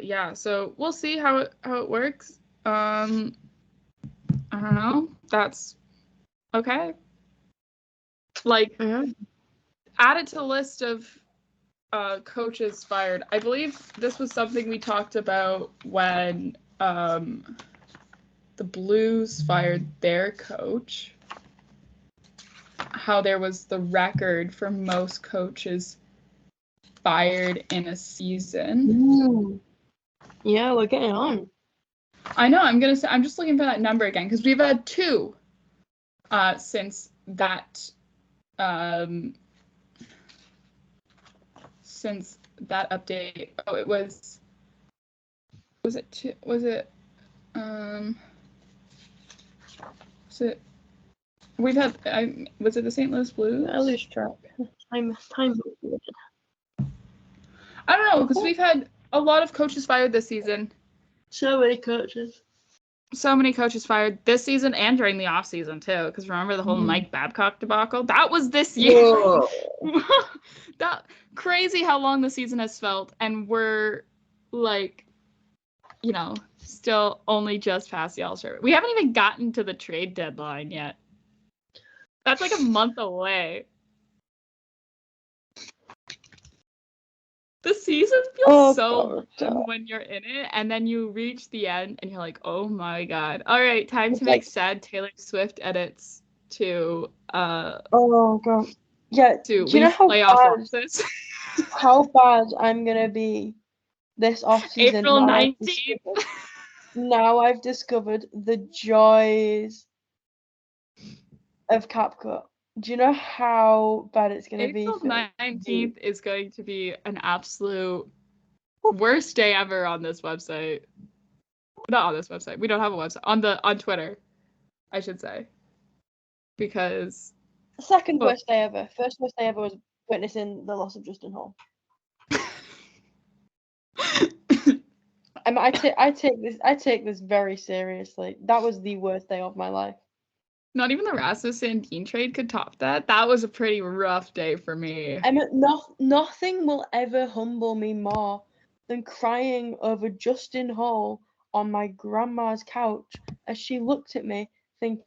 yeah, so we'll see how it works. I don't know. That's okay. Like, add it to the list of coaches fired. I believe this was something we talked about when the Blues fired their coach. How there was the record for most coaches fired in a season. Yeah, we're getting on. I know. I'm just looking for that number again because we've had 2 since that update. Oh, it was it 2? Was it we've had was it the St. Louis Blues? I lose track. Time. I don't know because we've had a lot of coaches fired this season. So many coaches fired this season and during the off season too. Because remember the whole Mike Babcock debacle? That was this year. That crazy how long the season has felt, and we're like, still only just past the All-Star. We haven't even gotten to the trade deadline yet. That's like a month away. The season feels so long when you're in it, and then you reach the end, and you're like, oh my god. All right, time to make sad Taylor Swift edits to oh god. Yeah, to do you know how bad I'm gonna be this off-season? April 19th. Now I've discovered the joys of CapCut. Do you know how bad it's going to be? April 19th is going to be an absolute worst day ever on this website. Not on this website. We don't have a website. On Twitter, I should say. Because... Second worst day ever. First worst day ever was witnessing the loss of Justin Hall. I take this very seriously. That was the worst day of my life. Not even the Rasmus Sandin trade could top that. That was a pretty rough day for me. I mean, nothing will ever humble me more than crying over Justin Hall on my grandma's couch as she looked at me thinking,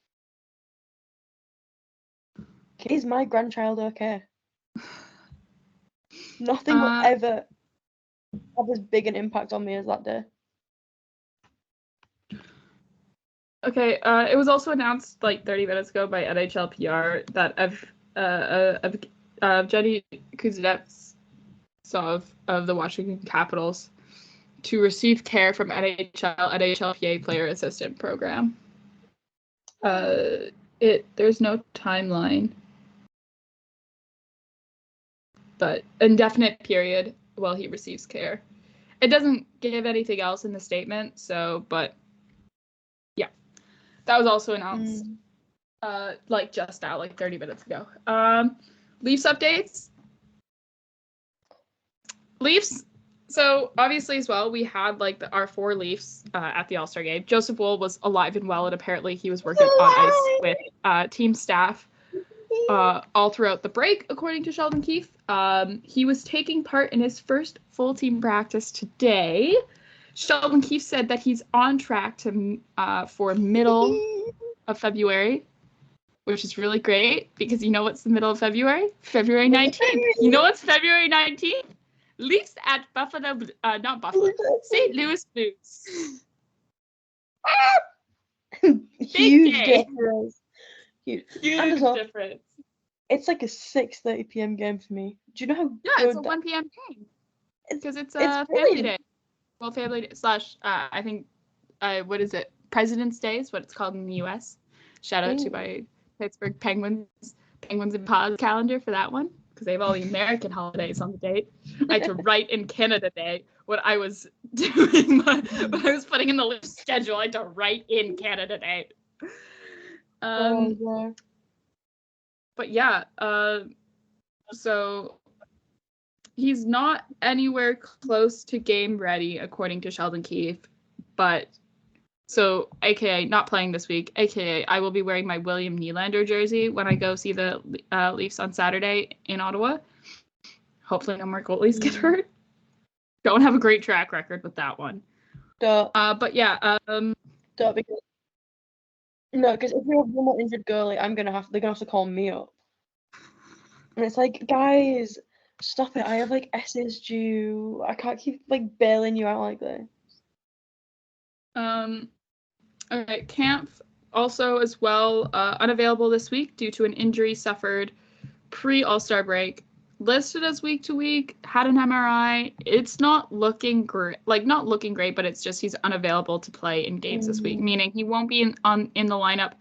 is my grandchild okay? Nothing will ever have as big an impact on me as that day. Okay, it was also announced like 30 minutes ago by NHL PR that Jenny Kuznetsov of the Washington Capitals to receive care from NHLPA Player Assistant Program. There's no timeline, but indefinite period while he receives care. It doesn't give anything else in the statement, so, but yeah. That was also announced like just now, like 30 minutes ago. Leafs updates. Leafs, so obviously as well, we had like our 4 Leafs at the All-Star game. Joseph Woll was alive and well, and apparently he was working on ice with team staff all throughout the break, according to Sheldon Keefe. He was taking part in his first full team practice today. Sheldon Keefe said that he's on track to for middle of February, which is really great because you know what's the middle of February? February 19th. You know what's February 19th? Leafs at not Buffalo, St. Louis Blues. Huge difference. Huge difference. It's like a 6:30 p.m. game for me. Do you know how Yeah, it's a 1 p.m. game. Because it's Family Day. Well, Family Day / I think, what is it? President's Day is what it's called in the U.S. Shout out to my Pittsburgh Penguins and Pods calendar for that one, because they have all the American holidays on the date. I had to write in Canada Day what I was doing, when I was putting in the Leafs schedule. I had to write in Canada Day. But yeah, so he's not anywhere close to game ready, according to Sheldon Keefe. But so, aka not playing this week, aka I will be wearing my William Nylander jersey when I go see the Leafs on Saturday in Ottawa. Hopefully no more goalies get hurt. Don't have a great track record with that one. But yeah. Because if we have one more injured goalie, they're gonna have to call me up. And it's like, guys, stop it. I have like essays due. I can't keep like bailing you out like this. Okay, Kampf also as well unavailable this week due to an injury suffered pre-All-Star break. Listed as week to week, had an MRI. It's not looking great, but it's just he's unavailable to play in games this week, meaning he won't be in the lineup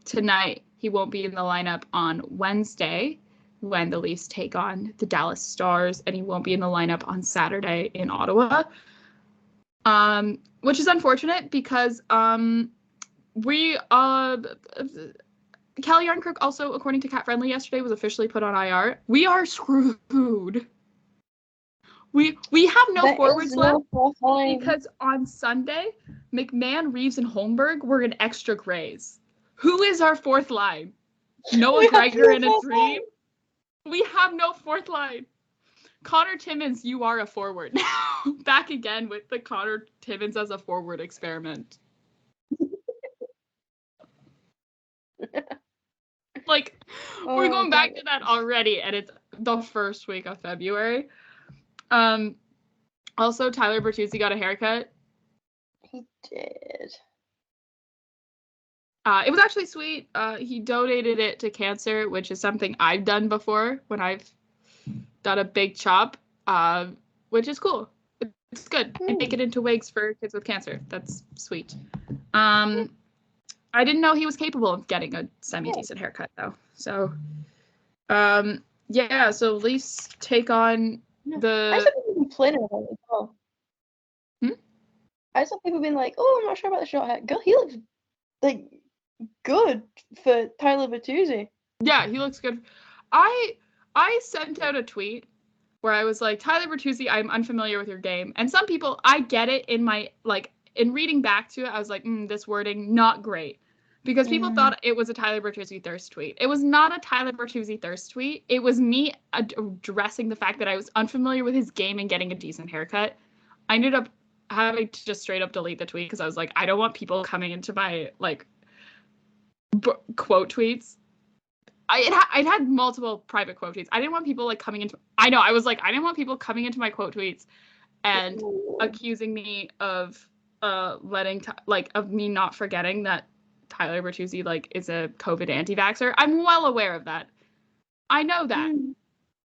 tonight. He won't be in the lineup on Wednesday when the Leafs take on the Dallas Stars, and he won't be in the lineup on Saturday in Ottawa. Which is unfortunate because Cal Yarncrook also, according to Cat Friendly yesterday, was officially put on IR. We are screwed. We have no forwards left because on Sunday, McMahon, Reeves, and Holmberg were in extra grays. Who is our 4th line? Noah Gregor in a dream? We have no 4th line. Connor Timmins, you are a forward now. Back again with the Connor Timmins as a forward experiment. Like, we're going back to that already, and it's the first week of February. Also, Tyler Bertuzzi got a haircut. He did. It was actually sweet. He donated it to cancer, which is something I've done before when I've done a big chop, which is cool. It's good. And make it into wigs for kids with cancer. That's sweet. I didn't know he was capable of getting a semi-decent haircut, though. So, yeah, so Leafs take on the... I saw people complaining about it as well. I saw people being like, oh, I'm not sure about the short hair. Girl, he looks, like, good for Tyler Bertuzzi. Yeah, he looks good. I sent out a tweet where I was like, Tyler Bertuzzi, I'm unfamiliar with your game. And some people, I get it in reading back to it, I was like, this wording, not great. Because people thought it was a Tyler Bertuzzi thirst tweet. It was not a Tyler Bertuzzi thirst tweet. It was me addressing the fact that I was unfamiliar with his game and getting a decent haircut. I ended up having to just straight up delete the tweet because I was like, I don't want people coming into my, quote tweets. I'd had multiple private quote tweets. I didn't want people coming into... I didn't want people coming into my quote tweets and accusing me of of me not forgetting that Tyler Bertuzzi is a COVID anti-vaxxer. I'm well aware of that. I know that.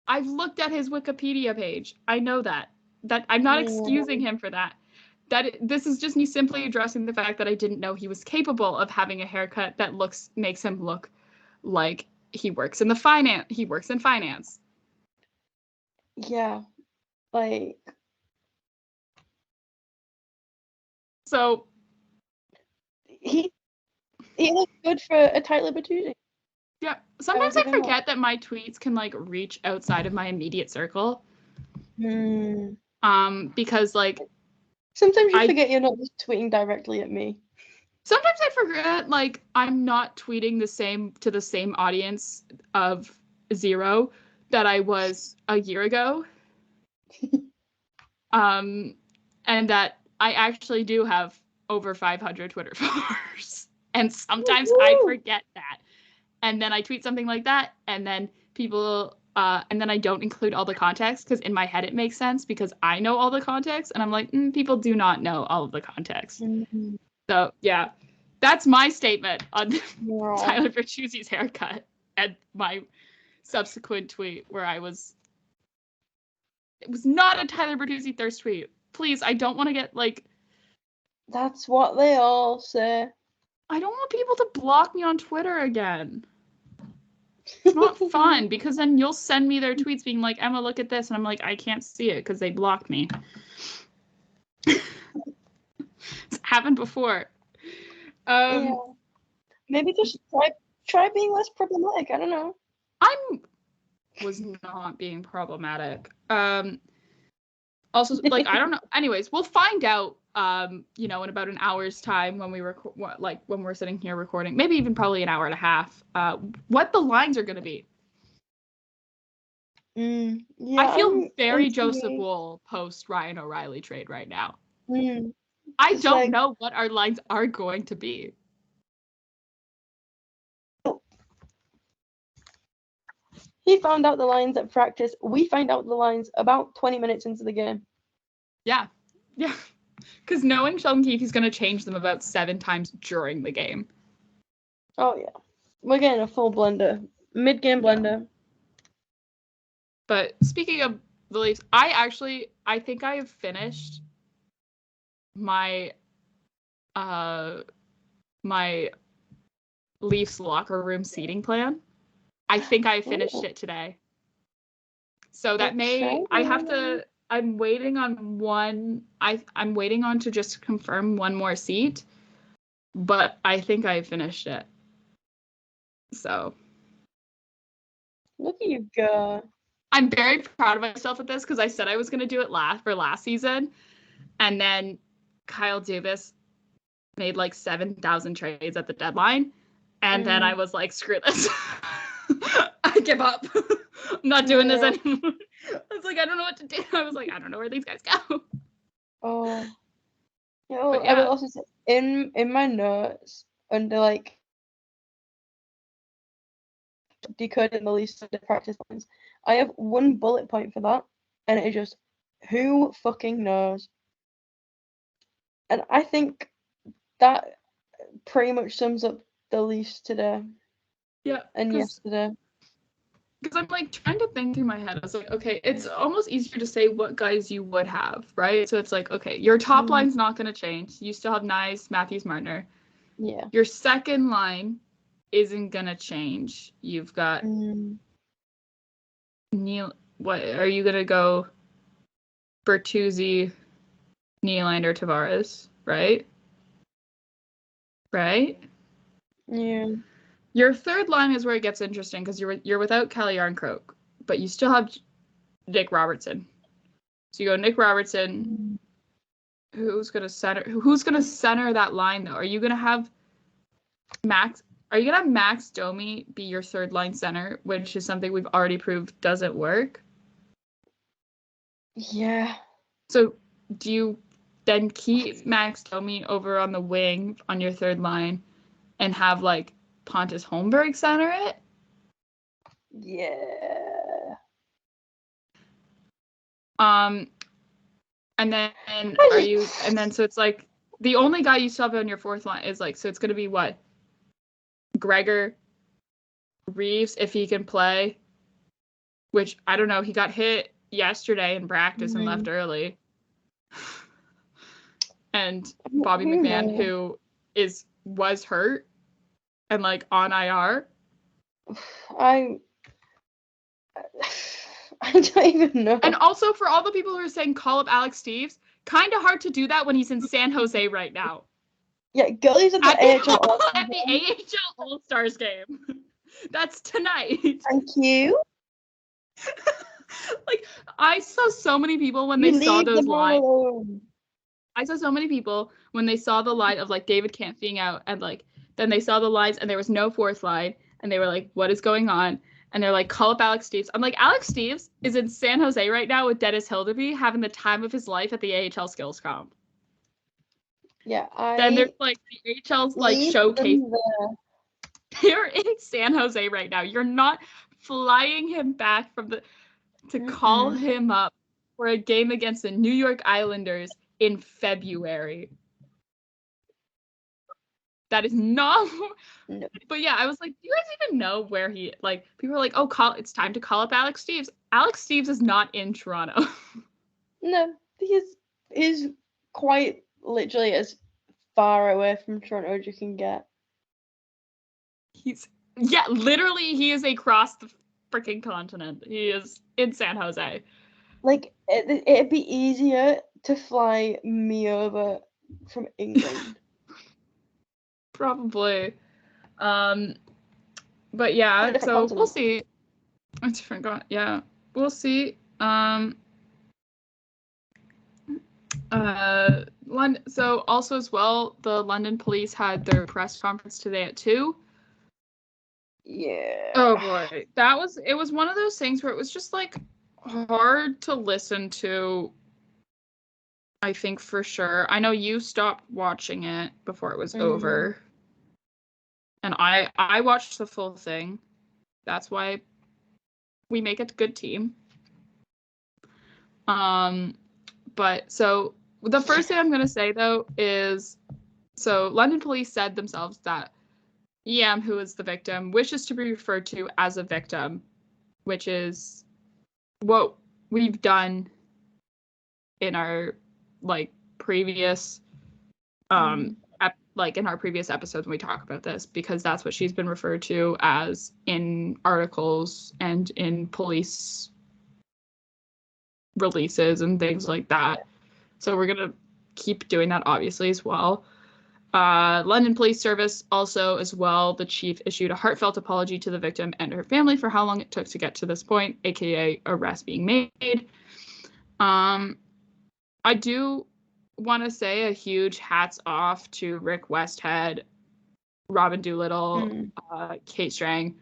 I've looked at his Wikipedia page. I know that. That I'm not excusing him for that. This is just me simply addressing the fact that I didn't know he was capable of having a haircut that makes him look like he works in finance. Yeah. So he looks good for a Tyler Bertuzzi. Yeah. Sometimes I forget that my tweets can like reach outside of my immediate circle. Because like sometimes you forget you're not just tweeting directly at me. Sometimes I forget like I'm not tweeting to the same audience of 0 that I was a year ago. And that I actually do have over 500 Twitter followers. And sometimes I forget that. And then I tweet something like that, and then people, and then I don't include all the context, because in my head it makes sense, because I know all the context, and I'm like, people do not know all of the context. Mm-hmm. So, yeah, that's my statement on Tyler Bertuzzi's haircut, and my subsequent tweet, where it was not a Tyler Bertuzzi thirst tweet. Please, I don't want to get, like... That's what they all say. I don't want people to block me on Twitter again. It's not fun, because then you'll send me their tweets being like, Emma, look at this. And I'm like, I can't see it because they blocked me. It's happened before. Yeah. Maybe just try being less problematic. I don't know. Was not being problematic. Also, like, I don't know. Anyways, we'll find out, in about an hour's time when we when we're sitting here recording, maybe even probably an hour and a half, what the lines are going to be. Yeah, I feel very Joseph Wool post Ryan O'Reilly trade right now. I don't know what our lines are going to be. He found out the lines at practice. We find out the lines about 20 minutes into the game. Yeah. Yeah. Because knowing Sheldon Keefe, he's going to change them about 7 times during the game. Oh, yeah. We're getting a full blender. Mid-game blender. Yeah. But speaking of the Leafs, I think I have finished my my Leafs locker room seating plan. I think I finished it today. So that I'm waiting on one. I'm waiting on to just confirm one more seat, but I think I finished it. So. Look at you go. I'm very proud of myself at this, because I said I was going to do it last season, and then Kyle Dubas made like 7,000 trades at the deadline, and then I was like, screw this. I give up. I'm not doing this anymore. I was like, I don't know what to do. I was like, I don't know where these guys go. Oh. I will also say, in my notes, under like decoding the Leafs to practice lines, I have one bullet point for that, and it is just, who fucking knows? And I think that pretty much sums up the Leafs today. Yeah. And yesterday. Because I'm like trying to think through my head. I was like, okay, it's almost easier to say what guys you would have, right? So it's like, okay, your top line's not going to change. You still have Nyes, Matthews, Martner. Yeah. Your second line isn't going to change. You've got Neil. What are you going to go? Bertuzzi, Nylander, Tavares, right? Right? Yeah. Your third line is where it gets interesting, because you're without Calle Yarncroke, but you still have Nick Robertson. So you go Nick Robertson. Who's gonna center that line though? Are you gonna have Max Domi be your third line center, which is something we've already proved doesn't work? Yeah. So do you then keep Max Domi over on the wing on your third line and have like Pontus Holmberg center it? Yeah. And then so it's like the only guy you still have on your fourth line is like, so it's gonna be what? Gregor, Reeves, if he can play, which I don't know, he got hit yesterday in practice and left early. And Bobby McMahon, who was hurt and like on IR. I don't even know. And also for all the people who are saying call up Alex Steves, kind of hard to do that when he's in San Jose right now. Yeah, Gully's at the AHL at the AHL All-Stars game. That's tonight. Thank you. Like, I saw so many people when they saw those lines. I saw so many people when they saw the line of, like, David Kampf being out, and, like, then they saw the lines and there was no fourth line, and they were like, what is going on? And they're like, call up Alex Steeves. I'm like, Alex Steeves is in San Jose right now with Dennis Hildeby having the time of his life at the AHL Skills Comp. Yeah, Then there's, like, the AHL's, like, showcase. They're in San Jose right now. You're not flying him back to call him up for a game against the New York Islanders in February. That is not. No. But yeah, I was like, do you guys even know where he, like, people are like, oh, it's time to call up Alex Steeves. Alex Steeves is not in Toronto. No, he's quite literally as far away from Toronto as you can get. Literally, he is across the freaking continent. He is in San Jose. Like, it'd be easier to fly me over from England. Probably. But yeah, so continent. We'll see. A different yeah, we'll see. So also as well, the London police had their press conference today at 2. Yeah. Oh boy. It was one of those things where it was just, like, hard to listen to, I think, for sure. I know you stopped watching it before it was over. And I watched the full thing. That's why we make a good team. But so the first thing I'm going to say, though, is, so London police said themselves that EM, who is the victim, wishes to be referred to as a victim, which is what we've done in our, like, previous, in our previous episodes when we talk about this, because that's what she's been referred to as in articles and in police releases and things like that. So we're going to keep doing that, obviously, as well. London Police Service also, as well, the chief issued a heartfelt apology to the victim and her family for how long it took to get to this point, aka arrest being made. I do want to say a huge hats off to Rick Westhead, Robin Doolittle, Kate Strang,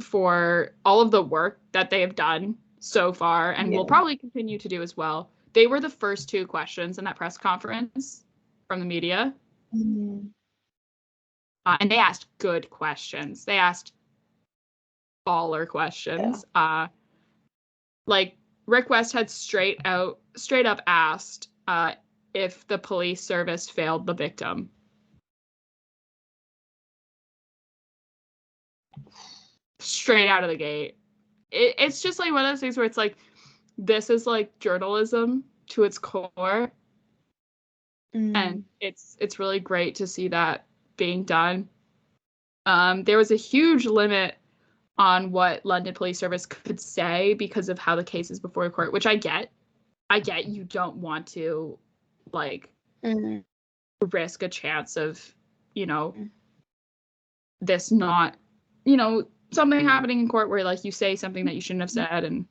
for all of the work that they have done so far and will probably continue to do as well. They were the first 2 questions in that press conference from the media. And they asked good questions. They asked baller questions. Like, Rick Westhead straight up asked if the police service failed the victim. Straight out of the gate. It's just, like, one of those things where it's like, this is, like, journalism to its core. And it's really great to see that being done. There was a huge limit on what London Police Service could say because of how the case is before the court, which I get. You don't want to, like, risk a chance of, this not, something happening in court where, like, you say something that you shouldn't have said and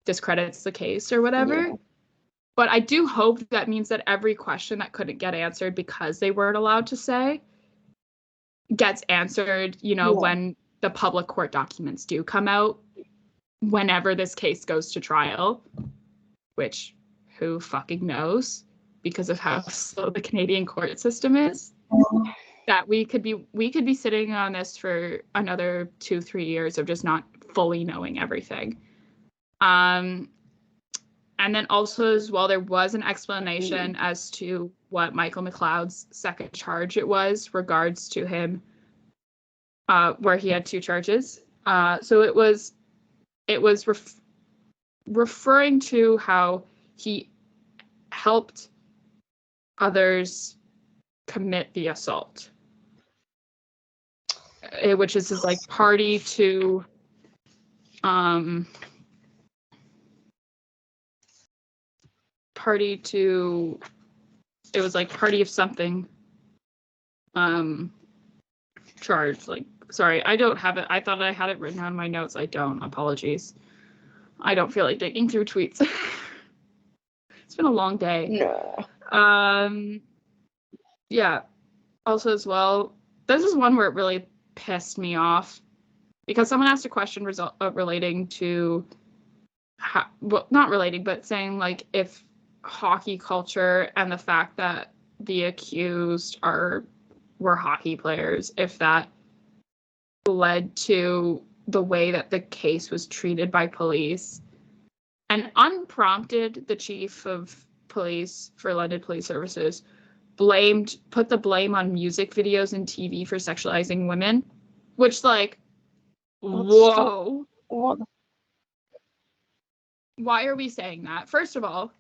discredits the case or whatever. Yeah. But I do hope that means that every question that couldn't get answered because they weren't allowed to say gets answered, when the public court documents do come out, whenever this case goes to trial, which who fucking knows because of how slow the Canadian court system is. That we could be sitting on this for another 2-3 years of just not fully knowing everything. And then also as well, there was an explanation as to what Michael McLeod's second charge it was, regards to him, where he had 2 charges. So it was referring to how he helped others commit the assault, which is his, like, party to party of something charge. Like, sorry, I don't have it. I thought I had it written down in my notes. I don't. Apologies. I don't feel like digging through tweets. It's been a long day. No. Yeah. Also, as well, this is one where it really pissed me off because someone asked a question relating to, well, not relating, but saying like if hockey culture and the fact that the accused were hockey players, if that led to the way that the case was treated by police. And unprompted, the chief of police for London Police Services put the blame on music videos and TV for sexualizing women, which, like, whoa. What? Why are we saying that? First of all,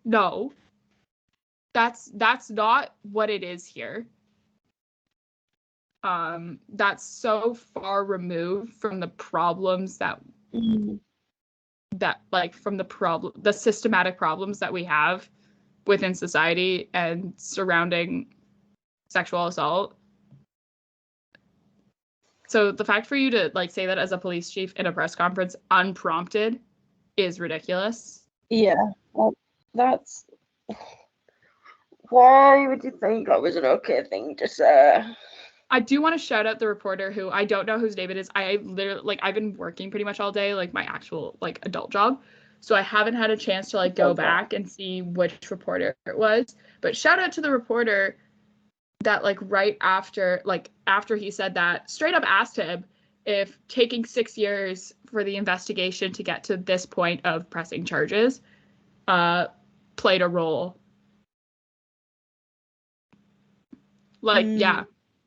no. That's not what it is here. That's so far removed from the problems from the systematic problems that we have within society and surrounding sexual assault. So the fact for you to like say that as a police chief in a press conference unprompted is ridiculous. Yeah, that's... Why would you think that was an okay thing to say? I do want to shout out the reporter who, I don't know whose name it is. I literally, like, I've been working pretty much all day, like my actual like adult job. So I haven't had a chance to like go back and see which reporter it was. But shout out to the reporter that like right after he said that, straight up asked him if taking 6 years for the investigation to get to this point of pressing charges played a role. Like, yeah,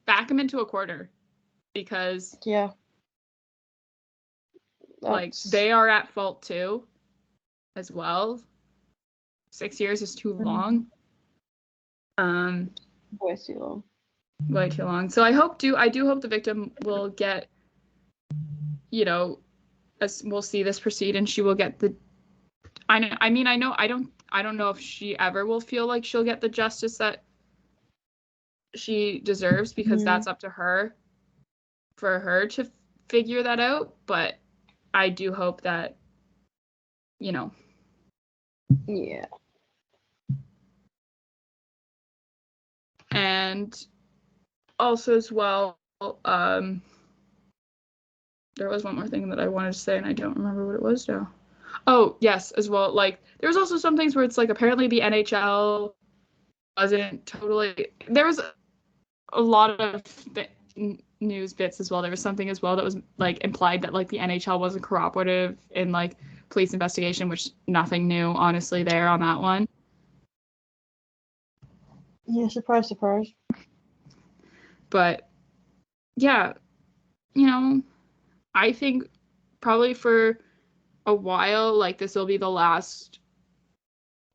back him into a corner because like they are at fault too as well. 6 years is too long. Way too long. Way too long. So I do hope the victim will get, you know, as we'll see this proceed and she will get the I don't know if she ever will feel like she'll get the justice that she deserves, because that's up to her for her to figure that out. But I do hope that, you know. Yeah. And also as well, there was one more thing that I wanted to say and I don't remember what it was now. Oh, yes, as well. Like, there was also some things where it's like apparently the NHL wasn't totally. There was a lot of news bits as well. There was something as well that was like implied that like the NHL wasn't cooperative in like police investigation, which nothing new, honestly, there on that one. Yeah, surprise, surprise. But yeah, you know, I think probably for a while, like this will be the last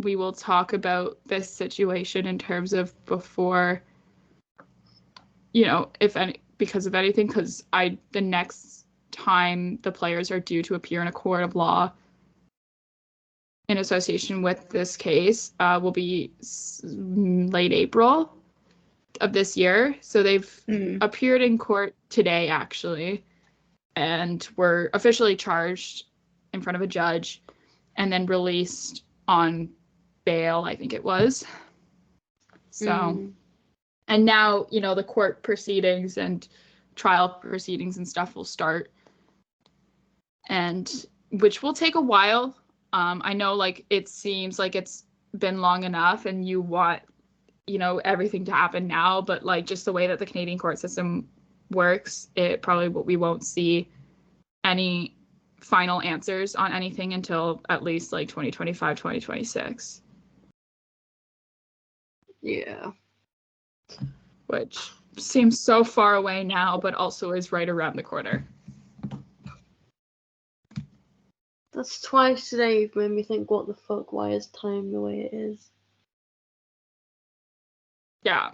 we will talk about this situation in terms of before, you know, if any, because of anything, because the next time the players are due to appear in a court of law in association with this case will be late April of this year. So they've appeared in court today, actually, and were officially charged in front of a judge and then released on bail, I think it was. So, and now, you know, the court proceedings and trial proceedings and stuff will start, and which will take a while. I know, like, it seems like it's been long enough and you want, you know, everything to happen now, but like just the way that the Canadian court system works, we won't see any final answers on anything until at least like 2025, 2026. Yeah. Which seems so far away now, but also is right around the corner. That's twice today you've made me think, what the fuck, why is time the way it is? Yeah.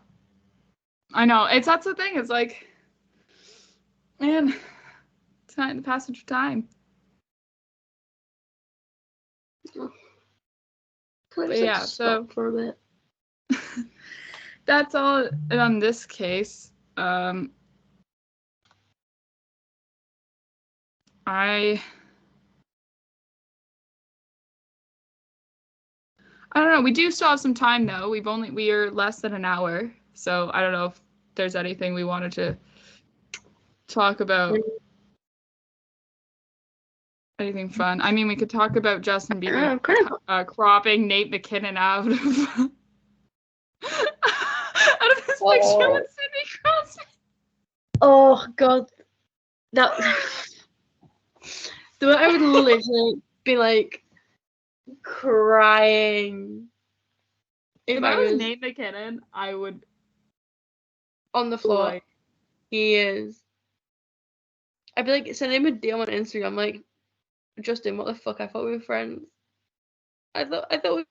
I know. That's the thing. It's like, man, the passage of time. Let's yeah, stop for a bit. That's all on this case. I don't know. We do still have some time though. We are less than an hour, so I don't know if there's anything we wanted to talk about. Anything fun? I mean, we could talk about Justin Bieber cropping Nate McKinnon out of his picture with Sidney Crosby. Oh God, that I would literally be like crying if I was Nate McKinnon. I would on the floor. He is. I'd be like, send him a DM on Instagram, like, Justin, what the fuck? I thought we were friends. I thought we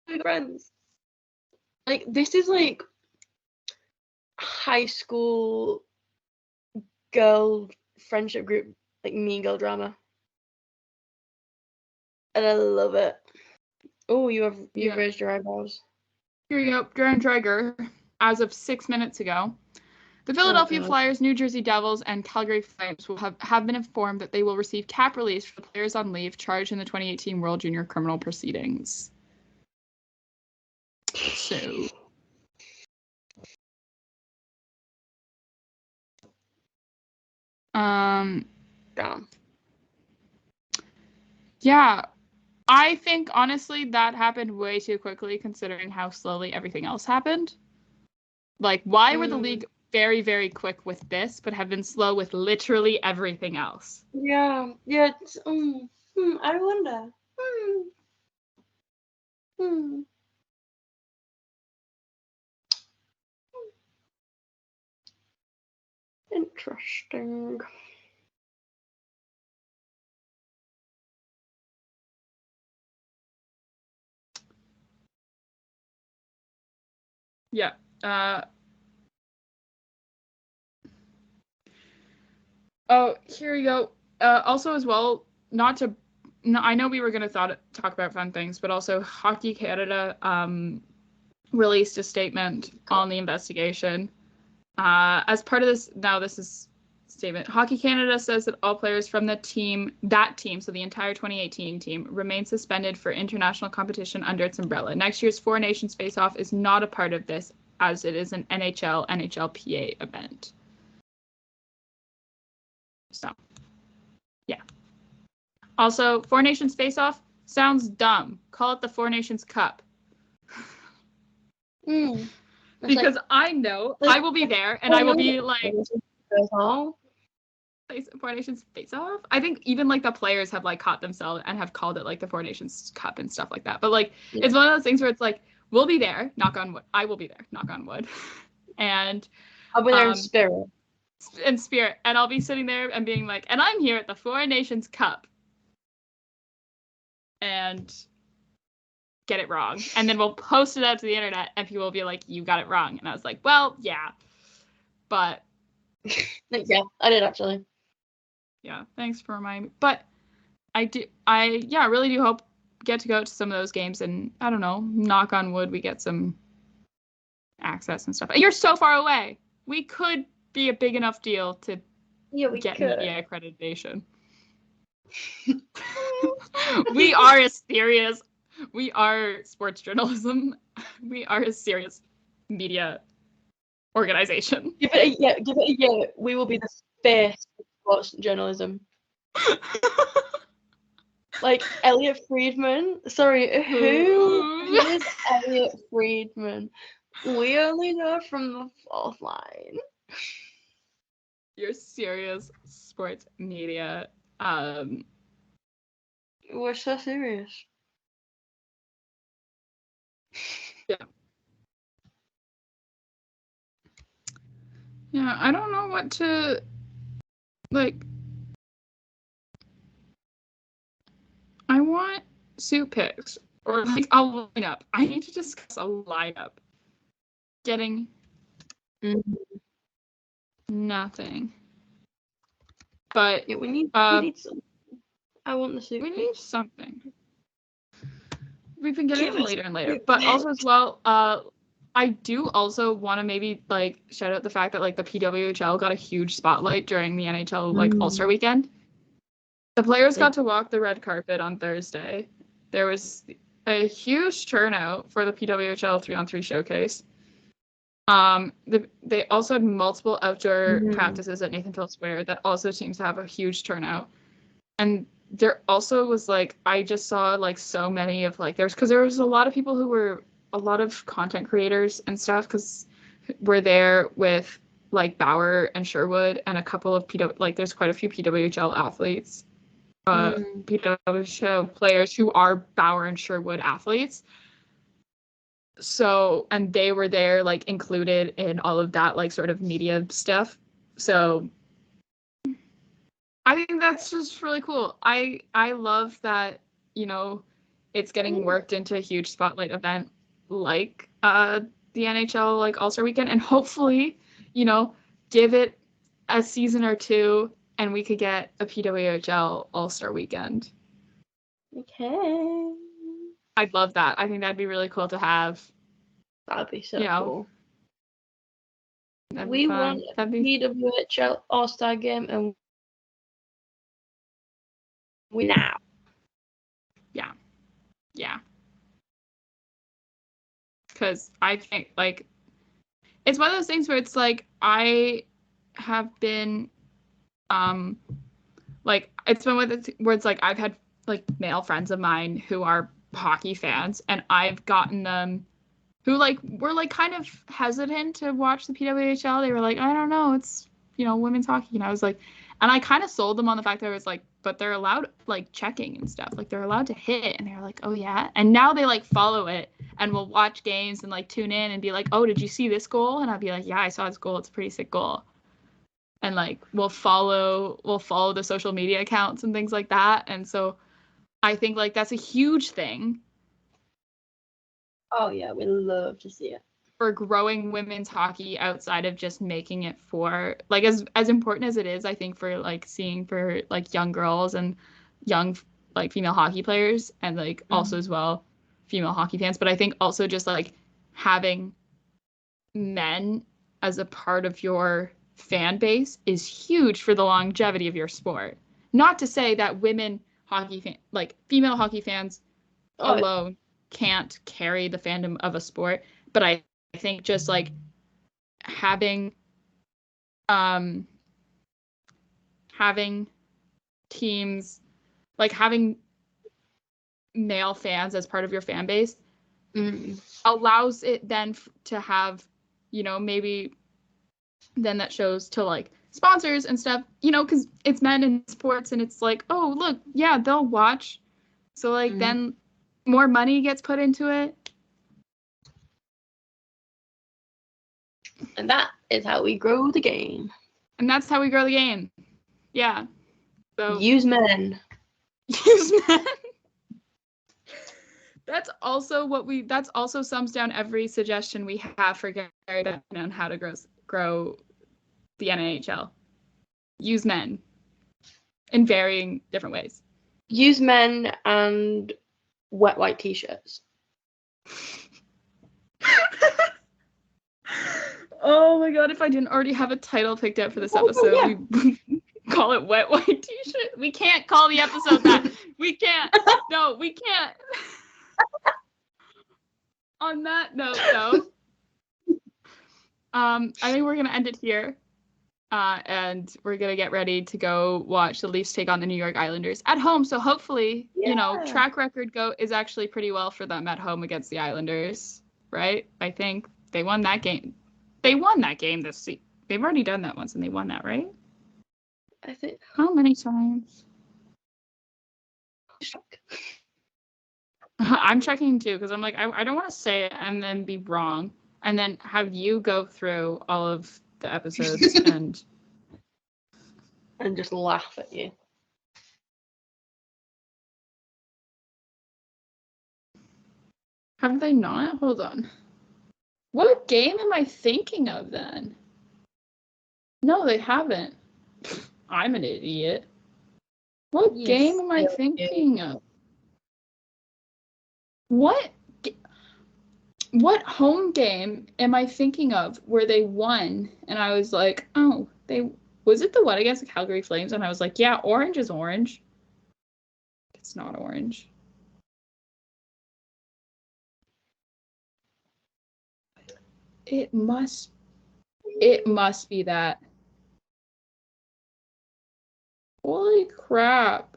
were friends. Like, this is like high school girl friendship group, like mean girl drama. And I love it. Oh, you've raised your eyebrows. Here you go, Darren Dreger, as of 6 minutes ago. The Philadelphia Flyers, New Jersey Devils, and Calgary Flames will have been informed that they will receive cap release for players on leave charged in the 2018 World Junior Criminal Proceedings. So, yeah, I think honestly that happened way too quickly considering how slowly everything else happened. Like, why were the league very, very quick with this, but have been slow with literally everything else? Yeah. It's, I wonder. Interesting. Yeah. Oh, here we go. Also, as well, I know we were going to talk about fun things, but also Hockey Canada released a statement on the investigation. As part of this, now this is statement. Hockey Canada says that all players from that team, so the entire 2018 team, remain suspended for international competition under its umbrella. Next year's Four Nations Face-Off is not a part of this, as it is an NHLPA event. So, yeah. Also, Four Nations Face-Off sounds dumb. Call it the Four Nations Cup. Because I know I will be there, and I will be like, Four Nations Face-Off. I think even like the players have like caught themselves and have called it like the Four Nations Cup and stuff like that. But like, it's one of those things where it's like, we'll be there, knock on wood. I will be there, knock on wood. And I'll be there in spirit. And I'll be sitting there and being like, and I'm here at the Four Nations Cup. And get it wrong. And then we'll post it out to the internet and people will be like, you got it wrong. And I was like, well, yeah. But yeah, I did actually. Yeah, thanks for reminding me. But I really do get to go to some of those games, and I don't know, knock on wood, we get some access and stuff. You're so far away. We could be a big enough deal to get media accreditation. We are sports journalism. We are a serious media organization. Give it a year. We will be the face of sports journalism. Like Elliot Friedman. Sorry, who is Elliot Friedman? We only know from the fourth line. You're serious sports media. We're so serious. Yeah. Yeah, I don't know what to like. I want suit picks or like a lineup. I need to discuss a lineup. Getting nothing. But yeah, we need something. I want the suit. We need something. we've been getting them later and later. But also as well, I do also want to maybe like shout out the fact that like the PWHL got a huge spotlight during the NHL like All-Star weekend. The players got to walk the red carpet on Thursday. There was a huge turnout for the PWHL 3-on-3 showcase. They also had multiple outdoor practices at Nathan Phillips Square that also seems to have a huge turnout. And there also was like, I just saw like so many of like, because there was a lot of people who were, a lot of content creators and stuff, because we're there with like Bauer and Sherwood and a couple of there's quite a few PWHL athletes, PWHL players who are Bauer and Sherwood athletes. So, and they were there like included in all of that like sort of media stuff. So I think that's just really cool. I love that, you know, it's getting worked into a huge spotlight event like the NHL like All-Star weekend, and hopefully, you know, give it a season or two and we could get a PWHL All-Star weekend. Okay. I'd love that. I think that'd be really cool to have. That'd be so cool. We want a PWHL All-Star game and we now. Yeah. Because I think, like, it's one of those things where it's, like, I have been, like, it's been where it's, like, I've had, like, male friends of mine who are hockey fans, and I've gotten them who, like, were, like, kind of hesitant to watch the PWHL. They were like, I don't know, it's, you know, women's hockey. And I was like, and I kind of sold them on the fact that I was like, but they're allowed, like, checking and stuff. Like, they're allowed to hit. And they're like, oh, yeah. And now they, like, follow it and will watch games and, like, tune in and be like, oh, did you see this goal? And I'll be like, yeah, I saw this goal. It's a pretty sick goal. And, like, we'll follow the social media accounts and things like that. And so I think, like, that's a huge thing. Oh, yeah, we love to see it. For growing women's hockey outside of just making it for, like, as important as it is, I think, for, like, seeing for, like, young girls and young, like, female hockey players and, like, also as well female hockey fans. But I think also just, like, having men as a part of your fan base is huge for the longevity of your sport. Not to say that women hockey like, female hockey fans alone can't carry the fandom of a sport, but I think just like having teams, like having male fans as part of your fan base allows it then to have, you know, maybe then that shows to like sponsors and stuff, you know, because it's men in sports and it's like, oh, look, yeah, they'll watch. So like then more money gets put into it. And that is how we grow the game. And that's how we grow the game. Yeah. So use men. That's also sums down every suggestion we have for Gary Bettman on how to grow the NHL. Use men in varying different ways. Use men and wet white t-shirts. Oh my god, if I didn't already have a title picked out for this episode, we call it Wet White T-shirt. We can't call the episode that. We can't. No, we can't. On that note, though, I think we're going to end it here. And we're going to get ready to go watch the Leafs take on the New York Islanders at home. So hopefully, you know, track record is actually pretty well for them at home against the Islanders, right? I think they won that game. They won that game this season. They've already done that once and they won that, right? I think. How many times? I'm checking too because I'm like, I don't want to say it and then be wrong and then have you go through all of the episodes and just laugh at you. Have they not? Hold on. What game am I thinking of then? No, they haven't. I'm an idiot. What game am I thinking of? What home game am I thinking of where they won? And I was like, oh, was it the one against the Calgary Flames? And I was like, yeah, orange is orange. It's not orange. It must be that. Holy crap.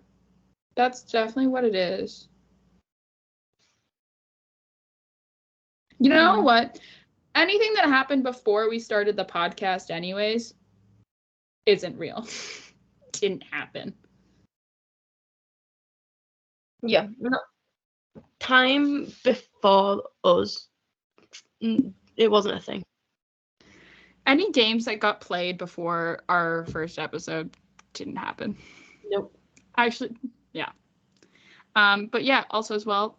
That's definitely what it is. You know what? Anything that happened before we started the podcast anyways isn't real. Didn't happen. Yeah. Time before us, it wasn't a thing. Any games that got played before our first episode didn't happen. Nope. Actually, yeah. But yeah, also as well,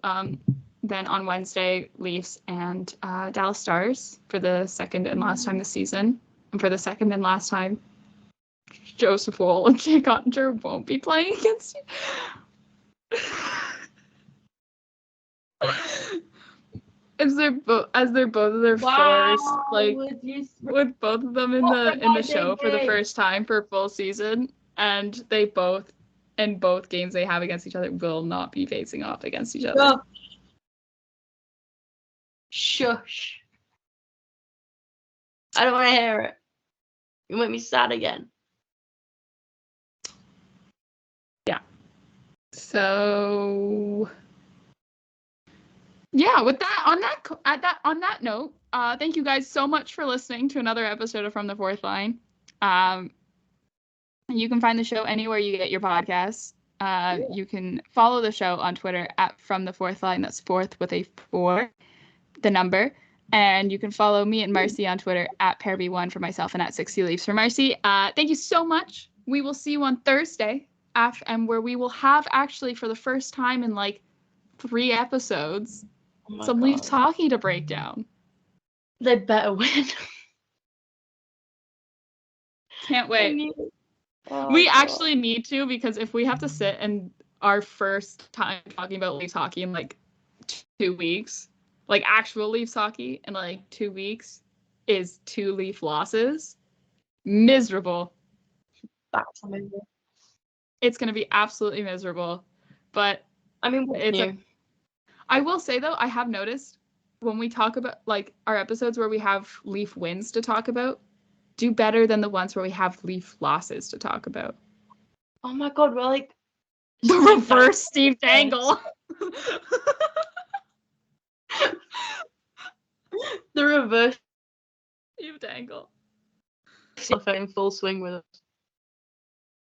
then on Wednesday, Leafs and Dallas Stars for the second and last time this season. And for the second and last time, Joseph Woll and Jake Ottinger won't be playing against you. As they're both of their first, like, with both of them in the show for the first time for a full season, and they both, in both games they have against each other, will not be facing off against each other. Oh. Shush. I don't want to hear it. You make me sad again. Yeah. So yeah, with that on that note, thank you guys so much for listening to another episode of From the Fourth Line. You can find the show anywhere you get your podcasts. You can follow the show on Twitter at From the Fourth Line. That's fourth with a 4, the number. And you can follow me and Marcie on Twitter at PairB1 for myself and at 60 Leafs for Marcie. Thank you so much. We will see you on Thursday, and where we will have actually for the first time in like 3 episodes some Leafs hockey to break down. They better win. Can't wait. We actually need to, because if we have to sit and our first time talking about Leafs hockey in like 2 weeks, like actual Leafs hockey in like 2 weeks, is 2 Leaf losses. Miserable. That's amazing. It's going to be absolutely miserable. But I mean, I will say though, I have noticed when we talk about like our episodes where we have Leaf wins to talk about, do better than the ones where we have Leaf losses to talk about. Oh my god, we're like the reverse Steve Dangle. The reverse Steve Dangle. In full swing with us.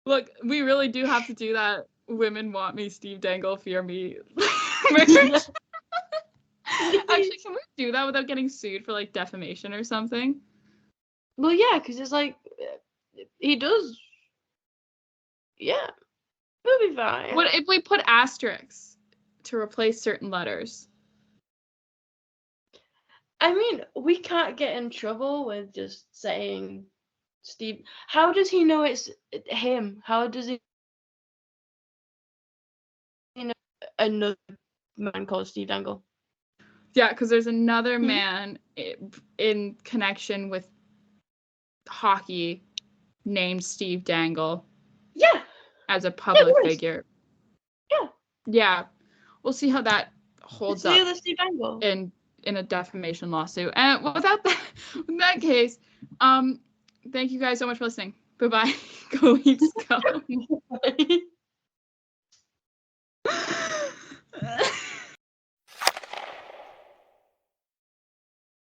Look, we really do have to do that. Women want me, Steve Dangle, fear me. Actually, can we do that without getting sued for like defamation or something? Well, yeah, because it's like he does. Yeah, we'll be fine. What if we put asterisks to replace certain letters? I mean, we can't get in trouble with just saying Steve. How does he know it's him? How does he know another man called Steve Dangle? Yeah, because there's another man in connection with hockey named Steve Dangle. Yeah. As a public figure. Yeah. Yeah. We'll see how that holds up Steve Dangle. in a defamation lawsuit. And without that, in that case, thank you guys so much for listening. Bye-bye. Go Leafs, go.